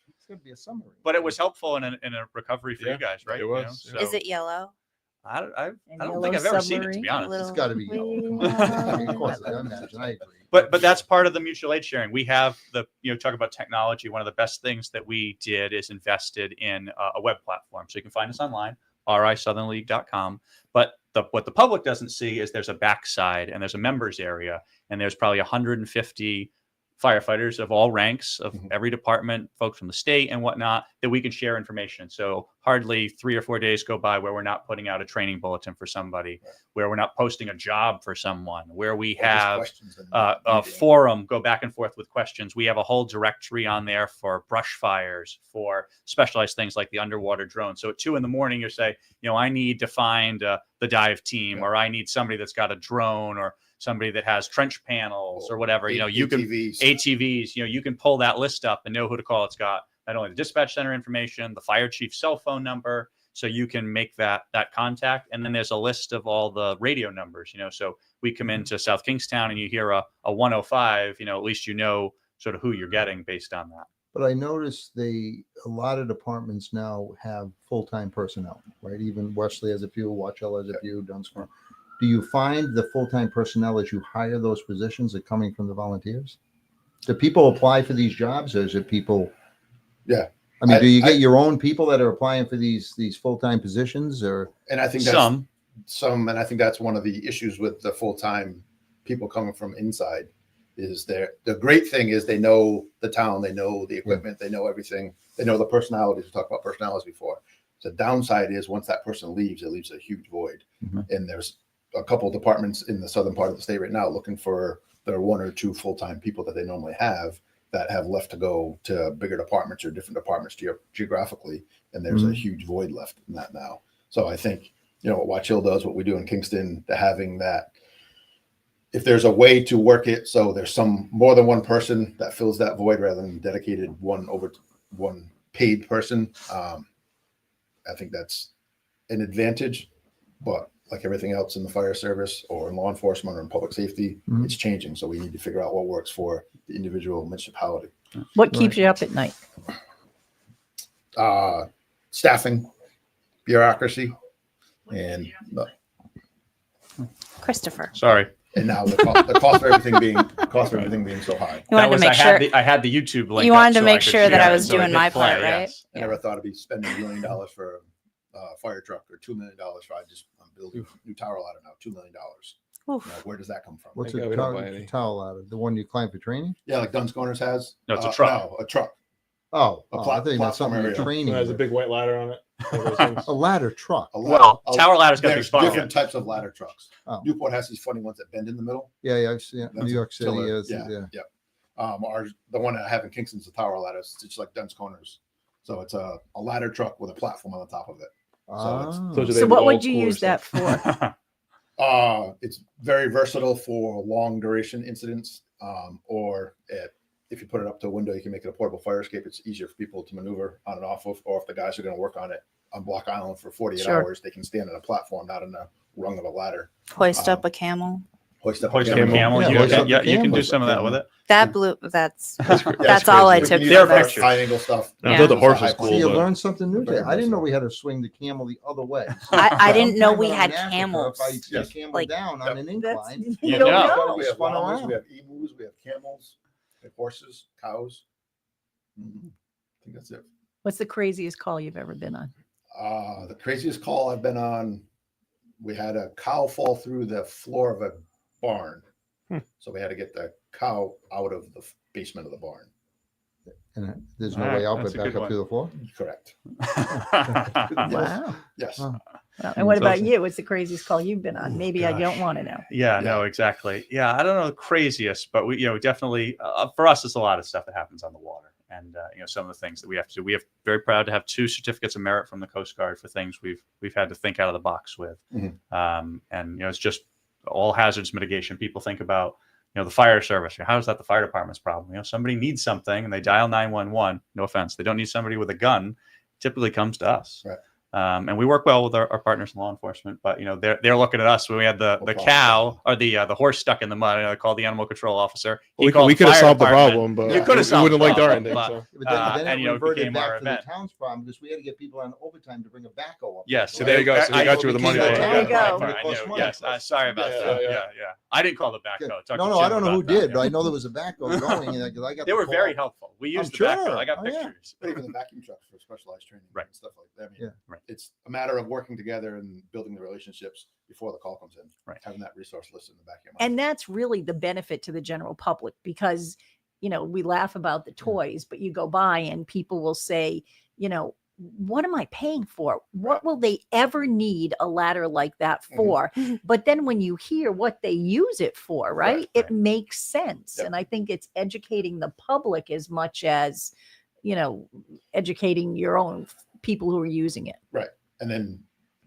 It's going to be a submarine. But it was helpful in a recovery for you guys, right? It was. Is it yellow? I don't think I've ever seen it, to be honest. It's got to be yellow. Come on. Of course, I imagine. I agree. But that's part of the mutual aid sharing. We have talk about technology. One of the best things that we did is invested in a web platform. So you can find us online, risouthernleague.com. But what the public doesn't see is there's a backside and there's a members area. And there's probably 150 firefighters of all ranks of every department, folks from the state and whatnot, that we can share information. So hardly 3 or 4 days go by where we're not putting out a training bulletin for somebody, where we're not posting a job for someone, where we have a forum go back and forth with questions. We have a whole directory on there for brush fires, for specialized things like the underwater drone. So at 2 a.m, you say, I need to find the dive team, or I need somebody that's got a drone, or somebody that has trench panels or whatever, you can ATVs, you can pull that list up and know who to call. It's got not only the dispatch center information, the fire chief's cell phone number, so you can make that contact. And then there's a list of all the radio numbers, so we come into South Kingstown and you hear a 105, at least sort of who you're getting based on that. But I noticed a lot of departments now have full-time personnel, right? Even Wesley has a few, Watch Hill has a few, Dunsmore. Do you find the full-time personnel as you hire those positions are coming from the volunteers? Do people apply for these jobs, or is it people? Yeah. I mean, do you get your own people that are applying for these full-time positions, or? And I think that's some, and I think that's one of the issues with the full-time people coming from inside is the great thing is they know the town, they know the equipment, they know everything, they know the personalities. We talked about personalities before. The downside is once that person leaves, it leaves a huge void. And there's a couple of departments in the southern part of the state right now looking for their 1 or 2 full-time people that they normally have that have left to go to bigger departments or different departments geographically. And there's a huge void left in that now. So I think, what Watch Hill does, what we do in Kingston, to having that, if there's a way to work it so there's more than one person that fills that void rather than dedicated one paid person, I think that's an advantage. But like everything else in the fire service or in law enforcement or in public safety, it's changing. So we need to figure out what works for the individual municipality. What keeps you up at night? Staffing, bureaucracy, and Christopher. Sorry. and now the cost of everything being so high. You wanted to make sure. I had the YouTube link. You up wanted to so make I could sure that share I it, was so it doing hit my play, part, right? yes. I never thought I'd be spending $1 million for a fire truck or $2 million for. I'm building a new tower ladder now, $2 million. Oof. Where does that come from? What's Thank a God we don't buy any. towel ladder? The one you climb for training? Yeah, like Duns Corners has. No, it's a truck. No, a truck. Oh, A I think that's platform something you're area. training. It has a with. big white ladder on it. All those things. A ladder truck. A Well, ladder- tower ladder's got to be There's fun. different types of ladder trucks. Oh. Newport has these funny ones that bend in the middle. Yeah, I've seen it. That's New York City killer. is. Yeah. The one that I have in Kingston's a tower ladder. It's just like Duns Corners. So it's a ladder truck with a platform on the top of it. Ah. So do they So have what all would you cooler use that stuff? for? It's very versatile for long duration incidents, if you put it up to a window, you can make it a portable fire escape. It's easier for people to maneuver on and off of, or if the guys are going to work on it on Block Island for 48 Sure. hours, they can stand on a platform, not on a rung of a ladder. Hoist up a camel. Hoist up Hoist a up a camel. camel. Yeah, You hoist can- up a yeah, you can camel. do some of that with it. That blew. That's That's that's all I crazy. took You from can use this. it for high angle stuff. I Yeah. thought the horse was It's a high cool. See, you but- learned something new today. Very I didn't know versatile. we had to swing the camel the other way. I didn't know we Sometime had in Africa, camels. If I see Yes. a camel Like- down on an That's, incline, you Yeah, don't no. know. We have Spun llamas, around. we have emus, we have camels, we have horses, cows. I think that's it. What's the craziest call you've ever been on? The craziest call I've been on, we had a cow fall through the floor of a barn. So we had to get the cow out of the basement of the barn. and there's no All right, way out that's but a back good up to the floor. Correct. Wow. Yes. Oh. Well, and what So- about you? What's the craziest call you've been on? Maybe I gosh. don't want to know. Yeah, no, exactly. Yeah, I don't know the craziest, but we, definitely for us, it's a lot of stuff that happens on the water, and some of the things that we have to do. We have very proud to have 2 certificates of merit from the Coast Guard for things we've had to think out of the box with, and it's just all hazards mitigation. People think about the fire service. How is that the fire department's problem? Somebody needs something and they dial 911. No offense, they don't need somebody with a gun. Typically comes to us. Right. And we work well with our partners in law enforcement, but they're looking at us when we had the cow or the horse stuck in the mud. I called the animal control officer. He We called could the have fire solved the department. problem, but You could have we solved wouldn't the like our problem, ending. but- So. But then and, it it reverted became our back to the event. town's problem because we had to get people on overtime to bring a backhoe up. Yes, So there you go. So they got you with the money. There there. you go. I knew. Yes, sorry about Yeah, that. yeah. Yeah. I didn't call the backhoe. Talk to No, I Jim don't know who about that, did, but yeah. I know there was a backhoe going. And I got They the were call. very helpful. We used the backhoe. sure. I got Oh, yeah. pictures. But even the vacuum trucks for specialized training Right. and stuff like that. I mean, Yeah. Right. It's a matter of working together and building the relationships before the call comes in. Right. Having that resource list in the back of your mind. And that's really the benefit to the general public because, we laugh about the toys, but you go by and people will say, what am I paying for? What will they ever need a ladder like that for? But then when you hear what they use it for, right, it right. makes sense. Yep. And I think it's educating the public as much as, educating your own people who are using it. And then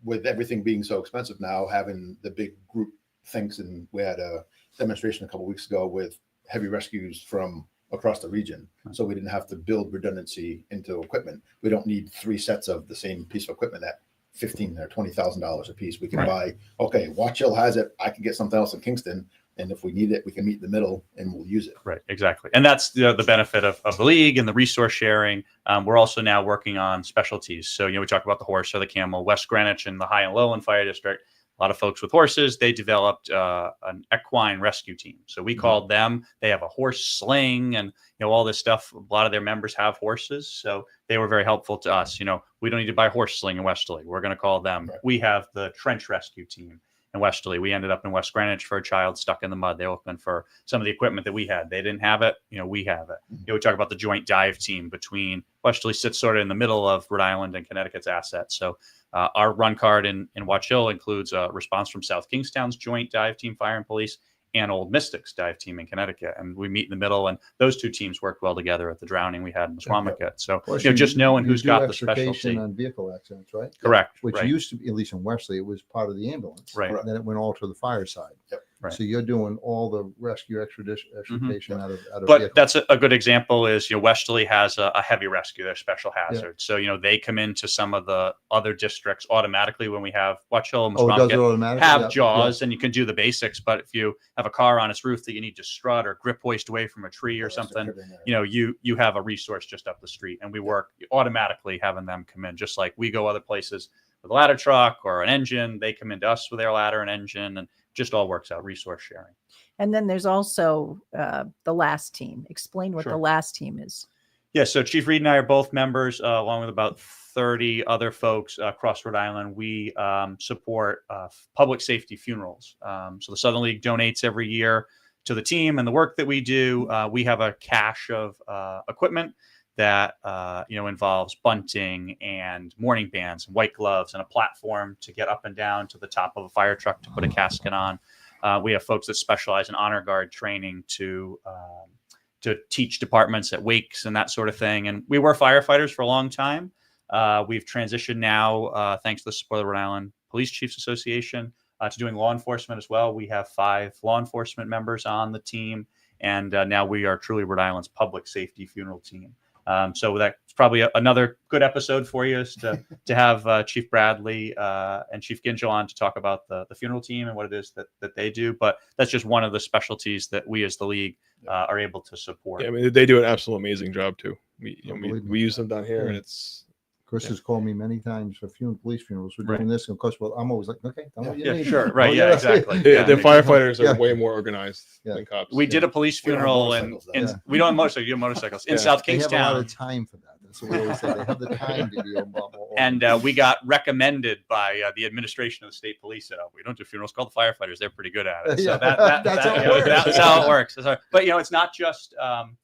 with everything being so expensive now, having the big group things, and we had a demonstration a couple of weeks ago with heavy rescues from across the region. So we didn't have to build redundancy into equipment. We don't need 3 sets of the same piece of equipment at $15,000 or $20,000 a piece. We can buy, Watch Hill has it. I can get something else in Kingston. And if we need it, we can meet in the middle and we'll use it. Right, exactly. And that's the benefit of the league and the resource sharing. We're also now working on specialties. So, we talk about the horse or the camel. West Greenwich and the High and Lowland Fire District, a lot of folks with horses, they developed an equine rescue team. So we called them. They have a horse sling and, all this stuff. A lot of their members have horses. So they were very helpful to us. We don't need to buy a horse sling in Westerly. We're going to call them. Right. We have the trench rescue team in Westerly. We ended up in West Greenwich for a child stuck in the mud. They were looking for some of the equipment that we had. They didn't have it. We have it. We talk about the joint dive team between Westerly sits sort of in the middle of Rhode Island and Connecticut's assets. So Our run card in Watch Hill includes a response from South Kingstown's Joint Dive Team Fire and Police and Old Mystics Dive Team in Connecticut. And we meet in the middle, and those two teams worked well together at the drowning we had in Squamicut. So, Plus, just knowing you who's do got the extrication specialty. on vehicle accidents, right? Correct. Which right. used to be, at least in Wesley, it was part of the ambulance. Right. And then it went all to the fire side. Yep. Right. So you're doing all the rescue extrication out of But vehicles. that's a good example is, Westerly has a heavy rescue, their special hazard. So, they come into some of the other districts automatically when we have Watch Hill and Oh, it does it Musqueam automatically? have Yeah, jaws, and you can do the basics. But if you have a car on its roof that you need to strut or grip hoist away from a tree or something, you have a resource just up the street, and we work automatically having them come in, just like we go other places with a ladder truck or an engine. They come into us with their ladder and engine, and just all works out, resource sharing. And then there's also the last team. Explain what Sure. the last team is. Yeah, so Chief Reed and I are both members, along with about 30 other folks across Rhode Island. We support public safety funerals. So the Southern League donates every year to the team and the work that we do. We have a cache of equipment that involves bunting and mourning bands and white gloves and a platform to get up and down to the top of a fire truck to put a casket on. We have folks that specialize in honor guard training to teach departments at wakes and that sort of thing. And we were firefighters for a long time. We've transitioned now, thanks to the support of the Rhode Island Police Chiefs Association, to doing law enforcement as well. We have 5 law enforcement members on the team, and now we are truly Rhode Island's public safety funeral team. So that's probably another good episode for you, is to have Chief Bradley and Chief Gingill on to talk about the funeral team and what it is that they do. But that's just one of the specialties that we as the league are able to support. Yeah, I mean, they do an absolute amazing job too. We Believe me. we use them down here, Yeah. and it's Chris has called me many times for police funerals. We're doing this, and of course, I'm always like, okay, tell me what you Yeah, need. sure, right, Oh, yeah, exactly. the firefighters Yeah. are way more organized Yeah. than cops. We did a police We don't have funeral, and motorcycles, though. Yeah. we don't have motorcycles. You have motorcycles in Yeah. South They have a lot Kingstown. of time for that. That's what we always say. They have the time to be a And we got recommended by the administration of the state police. We don't do funerals, call the firefighters. They're pretty good at it. So Yeah. that's how it works. That's how it works. But it's not just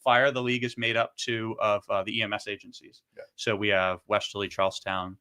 fire. The league is made up of the EMS agencies. Yeah. So we have Westerly, Charlestown,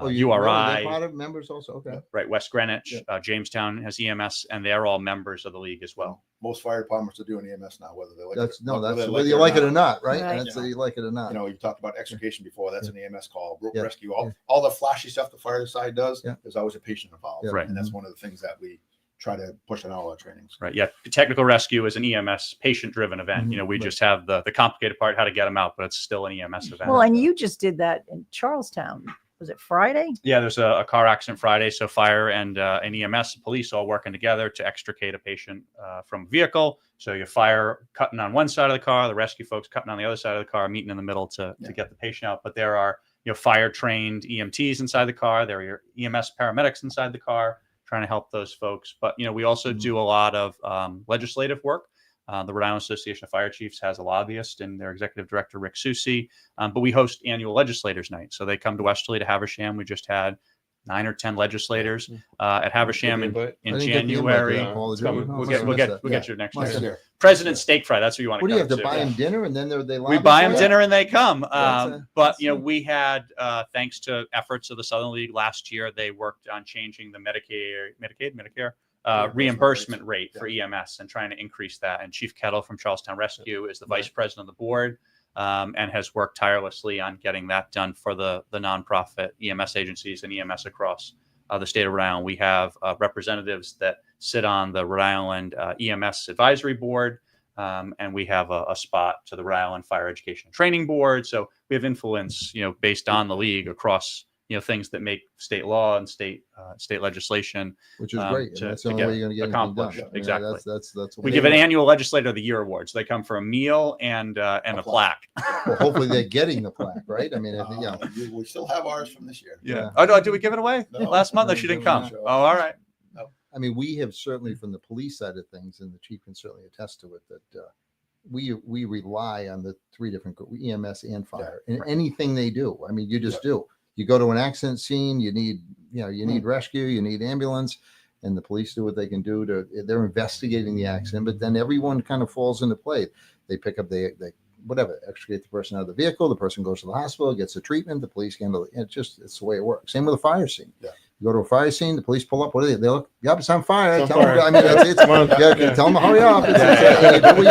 they're URI, part of members also. Okay. right? West Greenwich, Yeah. Jamestown has EMS, and they're all members of the league as well. Most fire departments are doing EMS now, whether they like That's it. whether you like it or not, right? Right. That's whether you like it or not. You talked about extrication before. That's an EMS call. Rope Yeah. rescue, all the flashy stuff the fire side does. Yeah. There's always a patient involved, Yeah. Right. And that's one of the things that we try to push in all our trainings. Right. Yeah. Technical rescue is an EMS patient-driven event. Mhm. We Right. just have the complicated part, how to get them out, but it's still an EMS event. Well, and you just did that in Charlestown. Was it Friday? Yeah, there's a car accident Friday, so fire and EMS, police all working together to extricate a patient from a vehicle. So you fire cutting on one side of the car, the rescue folks cutting on the other side of the car, meeting in the middle to get the patient out. But there are fire trained EMTs inside the car. There are your EMS paramedics inside the car trying to help those folks. But we also do a lot of legislative work. The Rhode Island Association of Fire Chiefs has a lobbyist and their executive director, Rick Susi. But we host annual legislators night. So they come to Westerly to Haversham. We just had 9 or 10 legislators at Haversham in I didn't get the invite, January. yeah, Paul, did you? Coming. No, We'll I get missed that. you next Must year. have. President's Steak Fry. That's what you want to What do you come have to to. buy them dinner and then they We buy them for dinner and they come. That's But we had, thanks to efforts of the Southern League last year, they worked on changing the Medicare reimbursement rate for EMS and trying to increase that. And Chief Kettle from Charlestown Rescue is the vice president of the board and has worked tirelessly on getting that done for the nonprofit EMS agencies and EMS across the state of Rhode Island. We have representatives that sit on the Rhode Island EMS advisory board. And we have a spot to the Rhode Island Fire Education and Training Board. So we have influence, based on the league across, things that make state law and state legislation. which is great. And to- that's the to only get way you're going to get anything done. accomplished. I mean, Exactly. That's We give an annual Legislator of the Year award. So they come for a meal and a plaque. Well, hopefully they're getting the plaque, right? I mean, We still have ours from this year. Yeah. Oh, no, did we give it away No. last month? No, No, she didn't we come. didn't Oh, all right. I mean, we have certainly from the police side of things, and the chief can certainly attest to it, that we rely on the 3 different EMS and fire in anything they do. I mean, you just do. You go to an accident scene, you need rescue, you need ambulance, and the police do what they can do they're investigating the accident, but then everyone kind of falls into play. They pick up, they whatever, extricate the person out of the vehicle. The person goes to the hospital, gets the treatment. The police handle it. It's the way it works. Same with a fire scene. Yeah. You go to a fire scene, the police pull up. What do they look? Yep, it's on fire. It's on Tell fire. them. I mean, tell them to hurry up. You do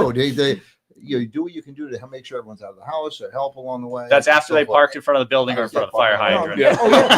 what you can do. You do what you can do to make sure everyone's out of the house or help along the way. That's after they parked in front of the building or in front of the fire hydrant. Yeah. Oh, yeah,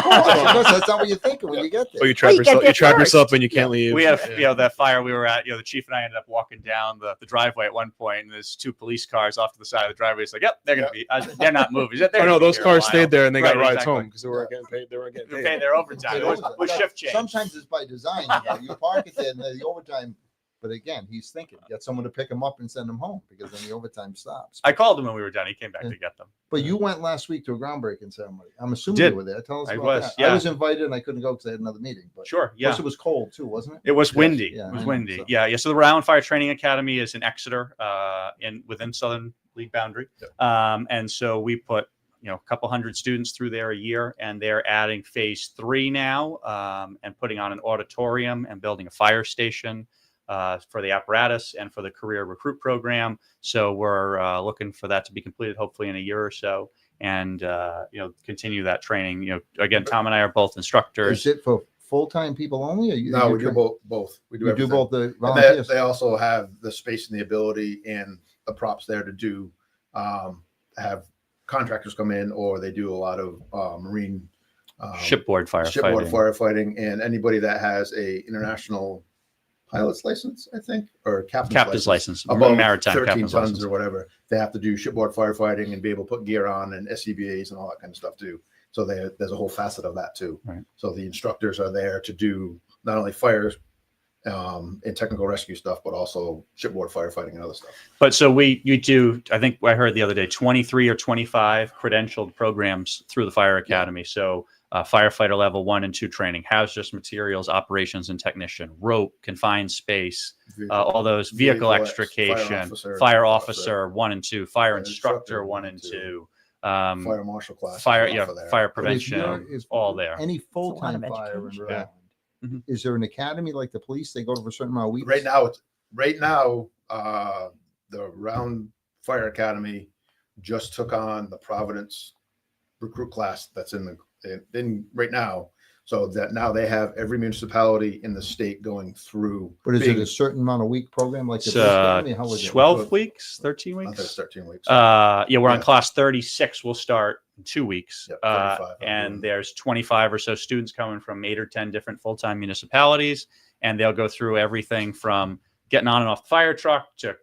of course. That's not what you're thinking when you get there. Or you trap Well, you get yourself. there You trap first. yourself and you can't leave. We had, Yeah. that fire we were at, the chief and I ended up walking down the driveway at one point, and there's 2 police cars off to the side of the driveway. It's like, yep, they're going to be, they're not moving. They're Oh gonna no, be those here a cars while. stayed there and they got Right, rides exactly. home because they weren't getting paid. They weren't getting They're paid. paying their overtime. It was shift change. Sometimes it's by design. You park it there and the overtime. But again, he's thinking, get someone to pick him up and send him home because then the overtime stops. I called him when we were done. He came back to get them. But you went last week to a groundbreaking ceremony. I'm assuming Did. you were there. Tell us I about was, that. yeah. I was invited and I couldn't go because I had another meeting. But Sure, plus yeah. it was cold too, wasn't it? It was windy. Yeah, It was I know, windy. so. Yeah. So the Rhode Island Fire Training Academy is in Exeter, within Southern League boundary. And so we put a couple hundred students through there a year, and they're adding phase 3 now, and putting on an auditorium and building a fire station for the apparatus and for the career recruit program. So we're looking for that to be completed hopefully in a year or so, and continue that training. Again, Tom and I are both instructors. Is it for full-time people only? Or No, we do both. We do You do everything. both the And volunteers. they also have the space and the ability and the props there to do have contractors come in, or they do a lot of marine Shipboard shipboard firefighting. firefighting, and anybody that has a international pilot's license, I think, or Captain's license, above maritime 13 captain's tons license. or whatever, they have to do shipboard firefighting and be able to put gear on and SCBAs and all that kind of stuff too. So there's a whole facet of that too. Right. So the instructors are there to do not only fires and technical rescue stuff, but also shipboard firefighting and other stuff. But so you do, I think I heard the other day, 23 or 25 credentialed programs through the fire academy. So firefighter level 1 and 2 training, hazardous materials, operations and technician, rope, confined space, all those vehicle extrication, fire officer 1 and 2, fire instructor 1 and 2, fire marshal class, fire But prevention, is all there. Any It's a lot full-time of fire in education. Rhode Yeah. Island? Mhm. Is there an academy like the police? They go to for a certain amount of weeks? Right now, the Round Fire Academy just took on the Providence recruit class that's in right now. So that now they have every municipality in the state going through. But is it being- a certain amount of week program like the It's police academy? How is it? 12 weeks, 13 I think it's weeks. 13 weeks. Yeah, we're on Yeah. class 36. We'll start in 2 weeks. Yep, 35, And there's 25 or so students coming from 8 or 10 different full-time municipalities. And they'll go through everything from getting on and off the fire truck to,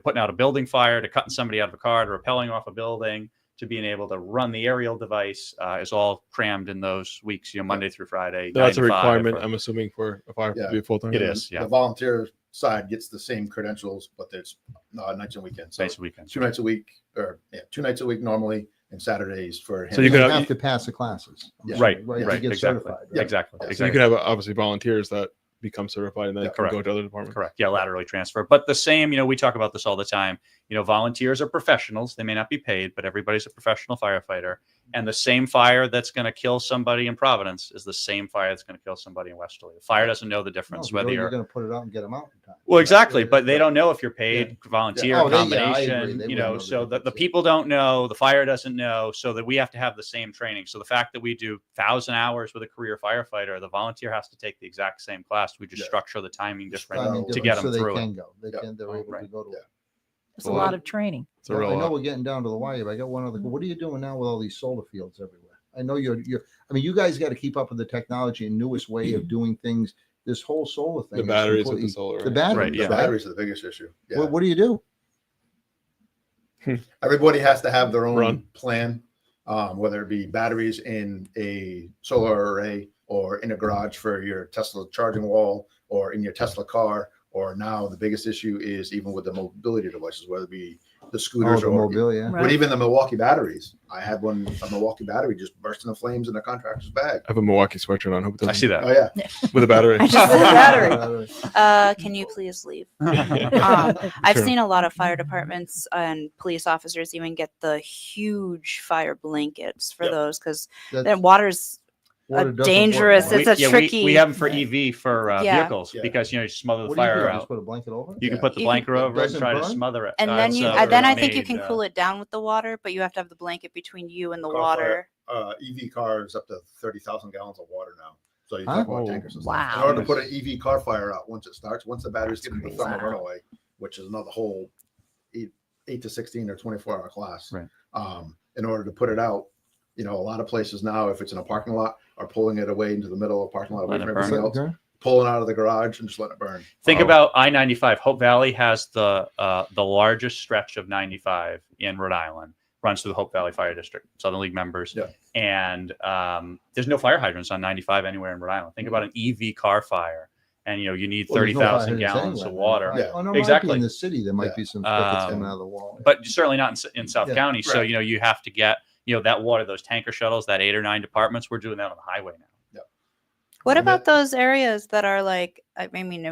putting out a building fire, to cutting somebody out of a car, to rappelling off a building, to being able to run the aerial device, is all crammed in those weeks, Monday through Friday. That's a 9 to 5 requirement, or- I'm assuming, for a fire Yeah. to be full time. It is, yeah. The volunteer side gets the same credentials, but there's nights and weekends. So Space weekends. 2 nights a week, or 2 nights a week normally, and Saturdays for him. So you You could have to pass the classes. I'm Yeah. assuming, Right, to right, get exactly. certified. Yeah. Exactly. So you So you Exactly. could have obviously volunteers that become certified and then can Correct. go to other departments. Correct. Yeah, laterally transfer. But the same, we talk about this all the time. Volunteers are professionals. They may not be paid, but everybody's a professional firefighter. And the same fire that's going to kill somebody in Providence is the same fire that's going to kill somebody in Westerly. The fire doesn't know the No, difference you know whether you're you're. going to put it out and get them out in time. Well, exactly, but they don't know if you're paid, volunteer, Yeah. Oh, I combination, agree. They wouldn't know the so the difference, yeah. people don't know, the fire doesn't know, so that we have to have the same training. So the fact that we do 1,000 hours with a career firefighter, the volunteer has to take the exact same class. We just Yeah. structure the timing different Timing to difference get so them they through can it. go. Yeah. They're able Right. to go to it. It's a lot of training. It's a real I know lot. we're getting down to the wire, but I got one other. What are you doing now with all these solar fields everywhere? I know you're. I mean, you guys got to keep up with the technology and newest way of doing things. This whole solar thing. The is batteries with completely- the solar. The batteries. Right, yeah. The batteries are the biggest issue. Yeah. What do you do? Everybody has to have their own Run. plan, whether it be batteries in a solar array or in a garage for your Tesla charging wall or in your Tesla car. Or now the biggest issue is even with the mobility devices, whether it be the Oh, scooters the or mobile, yeah. Right. but even the Milwaukee batteries. I had a Milwaukee battery just burst into flames in a contractor's bag. I have a Milwaukee sweatshirt on. Hope it I see doesn't- that. Oh yeah. with a battery. I just said battery. Can you please leave? Sure. I've seen a lot of fire departments and police officers even get the huge fire blankets for Yep. those because That's- then water's Water doesn't dangerous. work. It's a tricky. We have them for Right. EV for Yeah. vehicles Yeah. because you smother the What do you fire do? Just out. put a blanket over it? You can Yeah. put the You blanket can- over it and Doesn't try to burn? smother it. And then It's, you, uh, then I think you made, can cool it down with the water, but you have to have the blanket between you and the Car water. EV cars up to 30,000 gallons of water now. So you Huh? talk about Oh, tankers and wow. stuff. In order to put an EV car fire out once it starts, once the batteries That's get into crazy. thermal Wow. runaway, which is another whole 8 to 16 or 24-hour class. Right. In order to put it out, a lot of places now, if it's in a parking lot, are pulling it away into the middle of the parking lot away Let from it burn. everything else, Okay. pulling out of the garage and just letting it burn. Think Oh. about I-95. Hope Valley has the largest stretch of 95 in Rhode Island. Runs through the Hope Valley Fire District, Southern League members. Yeah. And there's no fire hydrants on 95 anywhere in Rhode Island. Think about an EV car fire, and you need Well, there's no 30,000 fire gallons of anywhere. water. Yeah. Oh, no, might be Exactly. in the city, there might Yeah. be some stuff that's coming out of the wall. But certainly not in South Yeah, County. So right. you have to get that water, those tanker shuttles, that 8 or 9 departments. We're doing that on the highway now. What And about those areas that are like, I mean,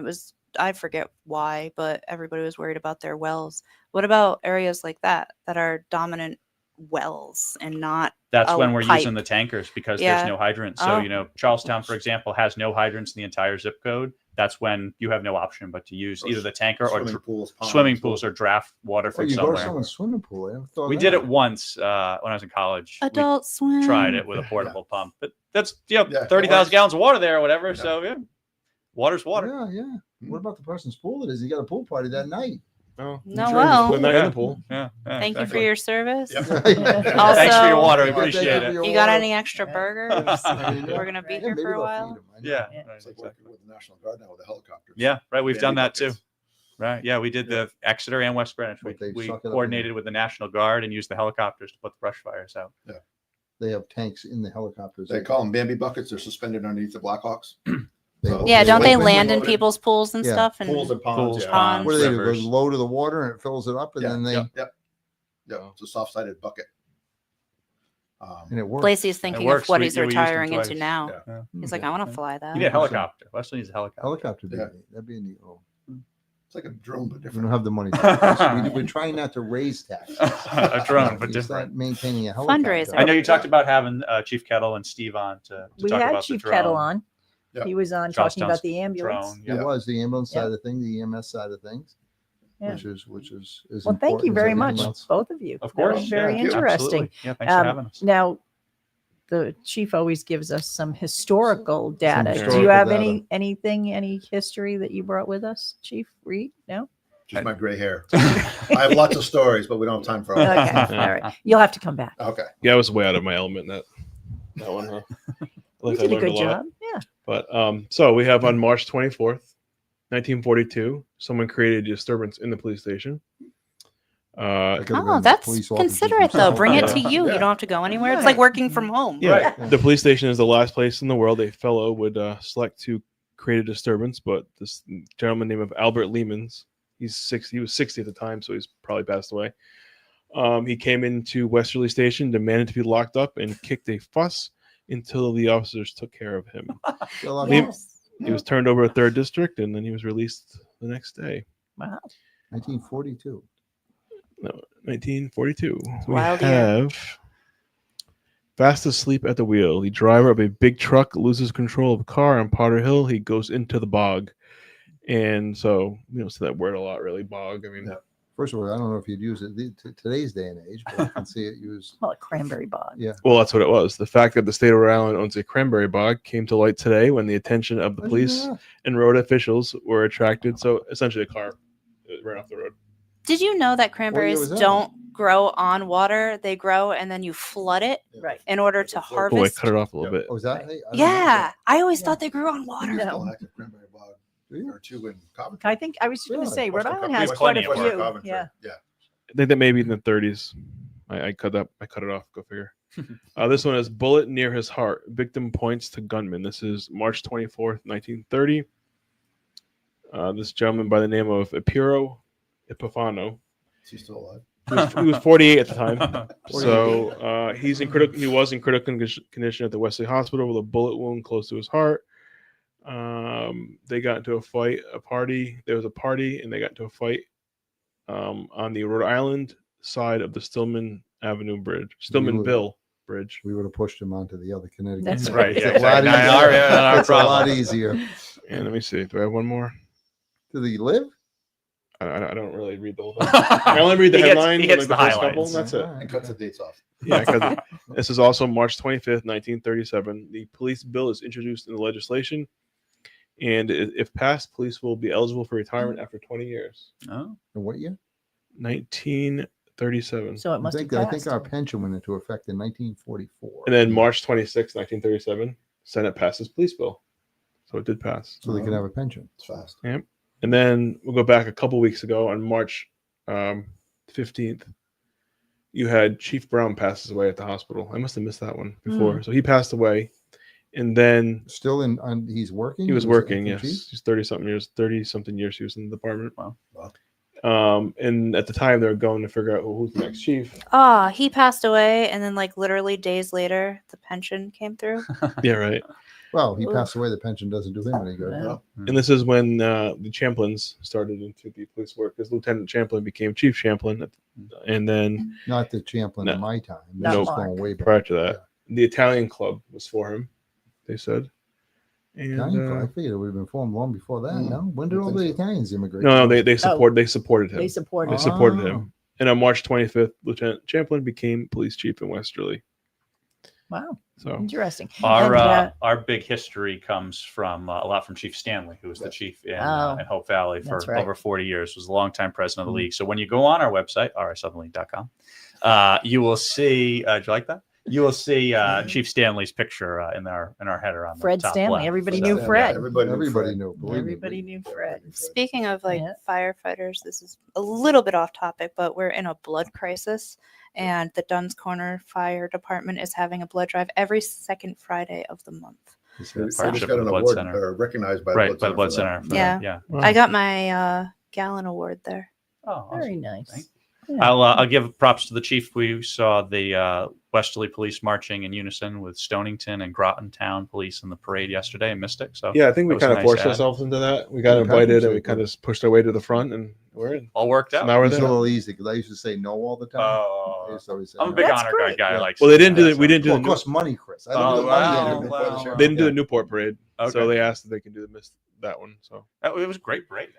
I forget why, but everybody was worried about their wells. What about areas like that are dominant wells and not? That's a when we're pipe? using the tankers because Yeah. there's no hydrants. So, Oh. Charlestown, for example, has no hydrants in the entire zip code. That's when you have no option but to use either the tanker or Swimming pools, ponds, swimming pools or draft water Oh, from you go to somewhere. someone's swimming pool. I never thought We of did that. it once when I was in college. Adult swim. We tried it with a portable pump. But that's Yeah, 30,000 works. gallons of water there or whatever. Yeah. So yeah, water's water. Yeah, yeah. Hmm. What about the person's pool it is? You got a pool party that night. No, No, Put well, that in Yeah. the pool. Yeah, thank you for exactly. your service. Yeah. Thanks for your Also- water. We Yeah, appreciate thank you it. for You got water. any extra burgers? We're gonna be Yeah, here maybe for a they'll while. feed 'em. I know. Yeah, Yeah. right, It's like exactly. working with the National Guard now with the helicopters. Yeah, right. We've Yeah, done that buckets. too. Right. Yeah, we did the Exeter and West Greenwich. But they We suck it up coordinated with the National Guard and used the helicopters to put the brush fires out. They have tanks in the helicopters. They call them Bambi buckets. They're suspended underneath the Blackhawks. So Yeah, don't they when land in loaded, people's pools and Yeah. stuff? And pools and ponds? Pools, Yeah. ponds, What do they do? rivers. Goes low to the water and it fills it up, and then they Yep. It's a soft-sided bucket. and it works. Lacey's thinking works. of what We- he's yeah, we used them retiring into twice. now. Yeah. He's like, I want to fly that. You need a helicopter. Wesley needs a helicopter. Helicopter. Yeah. That'd be a neat role. It's like a drone, but We different. don't have the money. We're trying not to raise taxes. A drone, but You different. start maintaining a helicopter. Fundraiser. I know you talked about having Chief Kettle and Steve on to We talk had about Chief the drone. Kettle on. Yeah. He was on talking Charlestown's about the ambulance. drone. It Yeah. was the ambulance Yeah. side of things, the EMS side of things, Yeah. which is Well, thank you important as very everything much, else. both of you. Of That was course. very Yeah, interesting. absolutely. Yeah, thanks for having us. Now, the chief always gives us some historical data. Do you historical have data. any history that you brought with us, Chief Reed? No. Just my gray hair. I have lots of stories, but we don't have time for all. Okay, all right. You'll have to come back. Okay. Yeah, I was way out of my element that one. Huh? At You least I did a learned good lot. job. Yeah. But so we have on March 24th, 1942, someone created a disturbance in the police station. That could've Oh, been that's police officers considerate though. themselves. Bring it Yeah. to you. Yeah. You don't have to go anywhere. It's Right. like working from home. Yeah, Right. the police station is the last place in the world a fellow would select to create a disturbance. But this gentleman named Albert Lehmans, he was 60 at the time, so he's probably passed away. He came into Westerly Station, demanded to be locked up, and kicked a fuss until the officers took care of him. Still up- Yes. He was turned over to 3rd District, and then he was released the next day. Wow. 1942. No, 1942. We Wild year. have fast asleep at the wheel. The driver of a big truck loses control of a car on Potter Hill. He goes into the bog. And so, we don't see that word a lot, really, bog. I mean, Yeah. First of all, I don't know if you'd use it today's day and age, but I can see it used. Well, a cranberry bog. Yeah. well, that's what it was. The fact that the state of Rhode Island owns a cranberry bog came to light today when the attention of the police and road officials were attracted. So, essentially, a car ran off the road. Did you know that cranberries was that? don't grow on water? They grow and then you flood it Right. in order to Oh, I harvest. cut it off a little bit. Oh, is that? Hey, I didn't know Yeah, that. I always Yeah. thought they grew on water. No. Still an active cranberry bog. Do you? Or two in Coventry. I think I was going to Really? say Rhode Western Island Coventry. has There's quite a plenty of few. Coventry. Yeah. Yeah. I think that maybe in the 30s. I cut it off. Go figure. This one is bullet near his heart. Victim points to gunman. This is March 24th, 1930. This gentleman by the name of Epiro Epifano. Is he still alive? He was 48 at the time. So he was in critical condition at the Wesley Hospital with a bullet wound close to his heart. They got into a party. There was a party, and they got into a fight on the Rhode Island side of the Stillmanville bridge. We would have pushed him onto the other Connecticut. That's side. right. It's Yeah, a lot exactly. easier. Not our It's a lot problem. easier. And let me see. Do I have one more? Do they live? I don't really read the whole thing. I only read the He gets- headline, he gets like the first couple, highlights. and that's it. All right. And cuts the dates off. Yeah, 'cause this is also March 25th, 1937. The police bill is introduced in the legislation, and if passed, police will be eligible for retirement after 20 years. Oh. And what year? 1937. So it must I have think passed. our pension went into effect in 1944. And then March 26th, 1937, Senate passes police bill. So it did pass. So they can have a pension. It's fast. And then we'll go back a couple weeks ago on March 15th. You had Chief Brown passes away at the hospital. I must have missed that one before. So he passed away. And then Still he's working? he was working, acting yes. chief? He's 30-something years he was in the department. Wow. And at the time, they were going to figure out who's the next chief. He passed away, and then like literally days later, the pension came through. Yeah, right. Well, he Oof. passed away. The pension doesn't do him any good. No. And this is when the Champlains started into the police work, because Lieutenant Champlain became Chief Champlain. And then Not the Champlain No. in my time. Not This is Mark. going way back. prior to that, the Italian Club was for him, they said. And I figured it would have been formed long before that. No, when did I all think the so. Italians immigrate? no, they supported him. They supported. They it. supported Oh. him. And on March 25th, Lieutenant Champlain became police chief in Westerly. Wow, So interesting. Our And, our big history comes from a lot from Chief Stanley, who was the chief in Oh, Hope Valley for that's right. over 40 years. Was a longtime president of the league. So when you go on our website, rsouthernleague.com, you will see. Do you like that? You will see Chief Stanley's picture in our header on Fred the top Stanley. left. Everybody So- knew Yeah, Fred. Everybody knew. believe me. Everybody knew Fred. Speaking of like Yeah. firefighters, this is a little bit off topic, but we're in a blood crisis, and the Dunn's Corner Fire Department is having a blood drive every second Friday of the month. They Partnership just got with an the Blood award Center. recognized by Right by the blood for center. that. for Yeah. that, yeah. wow. I got my Gallon Award there. Oh, awesome. Very nice. Thank Yeah. I'll give props to the chief. We saw the Westerly police marching in unison with Stonington and Groton Town police in the parade yesterday in Mystic. So yeah, I think we that was a kind of nice forced ad. ourselves into that. We got Yeah, invited and we compensate, kind of pushed our way to the front, and we're in. all worked So out. now we're It's a there. little easy because I used to say no all the time. I Oh, used to always say I'm a no. big That's honor great. guy. Yeah. Likes Well, they didn't do that, it. We didn't do Well, the it costs money, Chris. I Oh, don't do the money wow, end of it. wow. They didn't do the Newport parade, Okay. so they asked if they can do that one. So It was a great parade.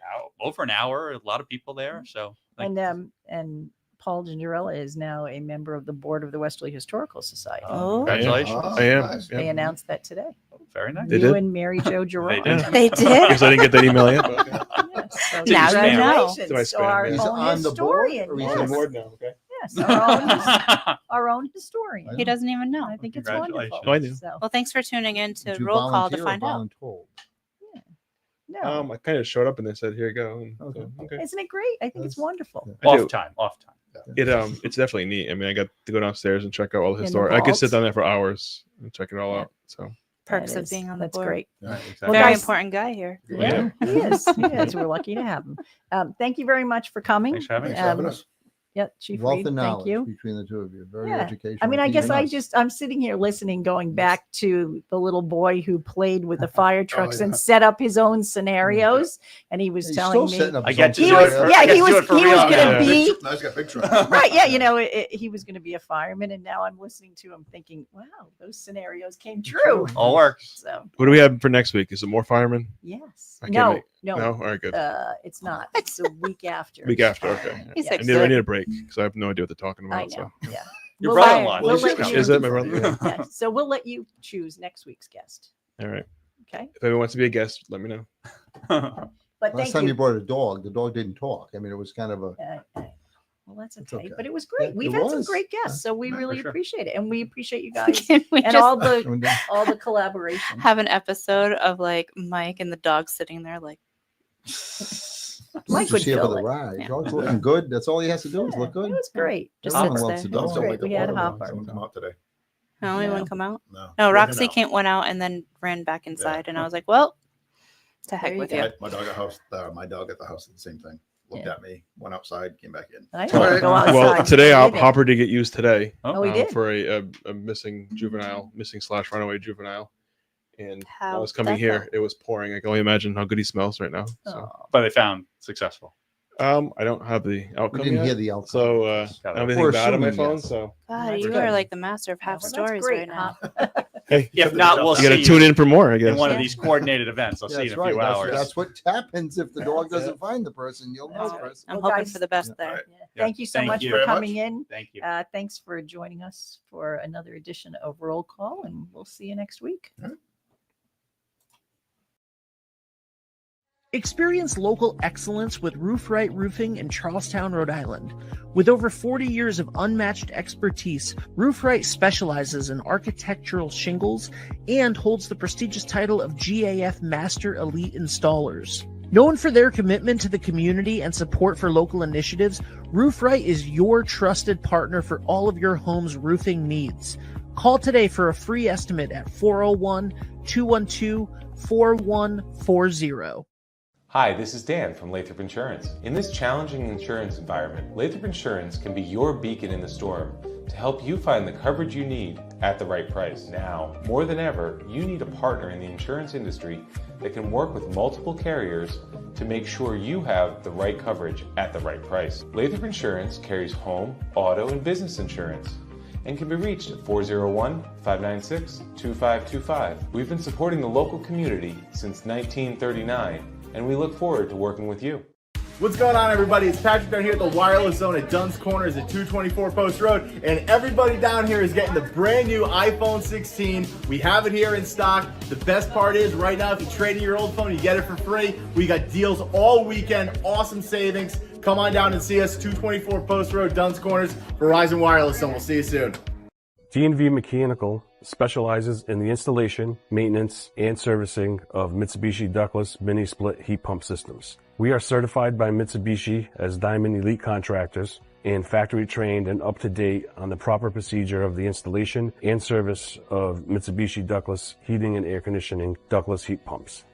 Over an hour, a lot of people there. So And Paul Gingerella is now a member of the board of the Westerly Historical Society. Oh. Congratulations. Oh, I am. nice. They Yeah. announced that today. Very nice. They you did? and Mary Jo Gerard. did. They I did. guess I didn't get that email yet. But okay. Yes, so Now you know. congratulations Do I to spam our it? He's own on the board, historian. or he's He's on on Yes, board now. Okay. yes, our own historian. He doesn't even know. I think it's wonderful. Congratulations. Oh, I do. So, Well, thanks for tuning in to Did you Roll Call to volunteer or find out. voluntold? no, I kind of showed up and they said, "Here you go." And Okay. so, okay. isn't it great? I think it's That's- wonderful. yeah. I do. Off time. It's definitely neat. I mean, I got to go downstairs and check out all the In the historic. I could sit vault. down there for hours and check it all Yeah. out. So Perks That of is- being on the That's board. great. Yeah. Well, Very guys- important guy here. Yeah, he is. He is. We're lucky to have him. Thank you very much for coming. Thanks for having Thanks me. for having us. Yeah, Chief Wealth Reed, of thank knowledge you. between the two of you. Very Yeah. educational. I mean, I guess Even us. I'm sitting here listening, going back to the little boy who played with the fire trucks yeah. and set up his own scenarios. And he was He's telling still me, setting up I his get own to he do was, it for- yeah, I get he to was, do it for he was real going now. to be, Now he's got big truck. right. Yeah. You know, he was going to be a fireman. And now I'm listening to him thinking, wow, those scenarios came true. All works. So, what do we have for next week? Is it more firemen? yes. I can't No, make- no, No. All right. Good. it's not. It's the week after. Week after. Okay. He's Yeah. like, I need a break because I have no idea what they're talking I about. know. So Yeah. Your We'll let- brother-in-law. we'll He's let coming. you- is that my brother? Yeah. yeah, so we'll let you choose next week's guest. all right. Okay. If anyone wants to be a guest, let me know. But Last thank time you. you brought a dog, the dog didn't talk. I mean, it was kind of a. Well, that's It's okay. okay. But it was great. Yeah, We've it had some was. great guests, so we Yeah, for really sure. appreciate it, and we appreciate you guys Can we and just all the collaboration. have an episode of like Mike and the dog sitting there like Mike Just would here for fill the it. ride. Yeah. Dog's looking good. That's all he has to do is Yeah, look good. It was great. Just Everyone sits loves there. the dog. That's Don't great. like the We had water Hopper. dogs. Someone come out today. no, Yeah. anyone come out. No. No, Working Roxy out. went out and then ran back inside, and I was like, well, to heck There you with go. you. My dog at the house did the same thing. Looked Yeah. at me, went outside, came back in. I All know. right. Go outside. Well, today Did it. Hopper did get used today Oh, he did. for a missing juvenile, missing/runaway juvenile. And when I How was coming that here, felt. it was pouring. I can only imagine how good he smells right now. So Oh, But they found successful. I don't have the We outcome didn't yet, hear the outcome. so I don't have anything We're bad on my assuming phone. yes. So God, That's you good. are like the master of half Well, that's stories great, right now. huh? hey, If not, we'll you got to see tune you in for more, I guess. in one of Yeah. these coordinated events. I'll see you That's in a right. few hours. That's what happens if the dog doesn't find the person. You'll know, That's right. Chris. I'm Well, hoping guys- for the best Yeah. there. All right. Yeah. Thank you so Thank much you for very coming much. in. Thank you. Thanks for joining us for another edition of Roll Call, and we'll see you next week. Experience local excellence with Roof Right Roofing in Charlestown, Rhode Island. With over 40 years of unmatched expertise, Roof Right specializes in architectural shingles and holds the prestigious title of GAF Master Elite Installers. Known for their commitment to the community and support for local initiatives, Roof Right is your trusted partner for all of your home's roofing needs. Call today for a free estimate at 401-212-4140. Hi, this is Dan from Lathrop Insurance. In this challenging insurance environment, Lathrop Insurance can be your beacon in the storm to help you find the coverage you need at the right price. Now, more than ever, you need a partner in the insurance industry that can work with multiple carriers to make sure you have the right coverage at the right price. Lathrop Insurance carries home, auto, and business insurance and can be reached at 401-596-2525. We've been supporting the local community since 1939, and we look forward to working with you. What's going on, everybody? It's Patrick down here at the Wireless Zone at Dunn's Corners at 224 Post Road, and everybody down here is getting the brand new iPhone 16. We have it here in stock. The best part is right now, if you trade in your old phone, you get it for free. We got deals all weekend, awesome savings. Come on down and see us, 224 Post Road, Dunn's Corners, Verizon Wireless Zone. We'll see you soon. D&V Mechanical specializes in the installation, maintenance, and servicing of Mitsubishi ductless mini split heat pump systems. We are certified by Mitsubishi as Diamond Elite Contractors and factory trained and up to date on the proper procedure of the installation and service of Mitsubishi ductless heating and air conditioning ductless heat pumps.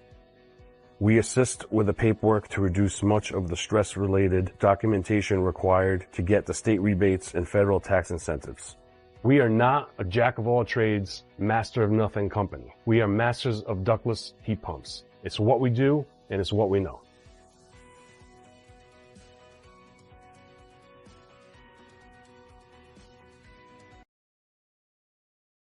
We assist with the paperwork to reduce much of the stress-related documentation required to get the state rebates and federal tax incentives. We are not a jack-of-all-trades, master-of-nothing company. We are masters of ductless heat pumps. It's what we do, and it's what we know.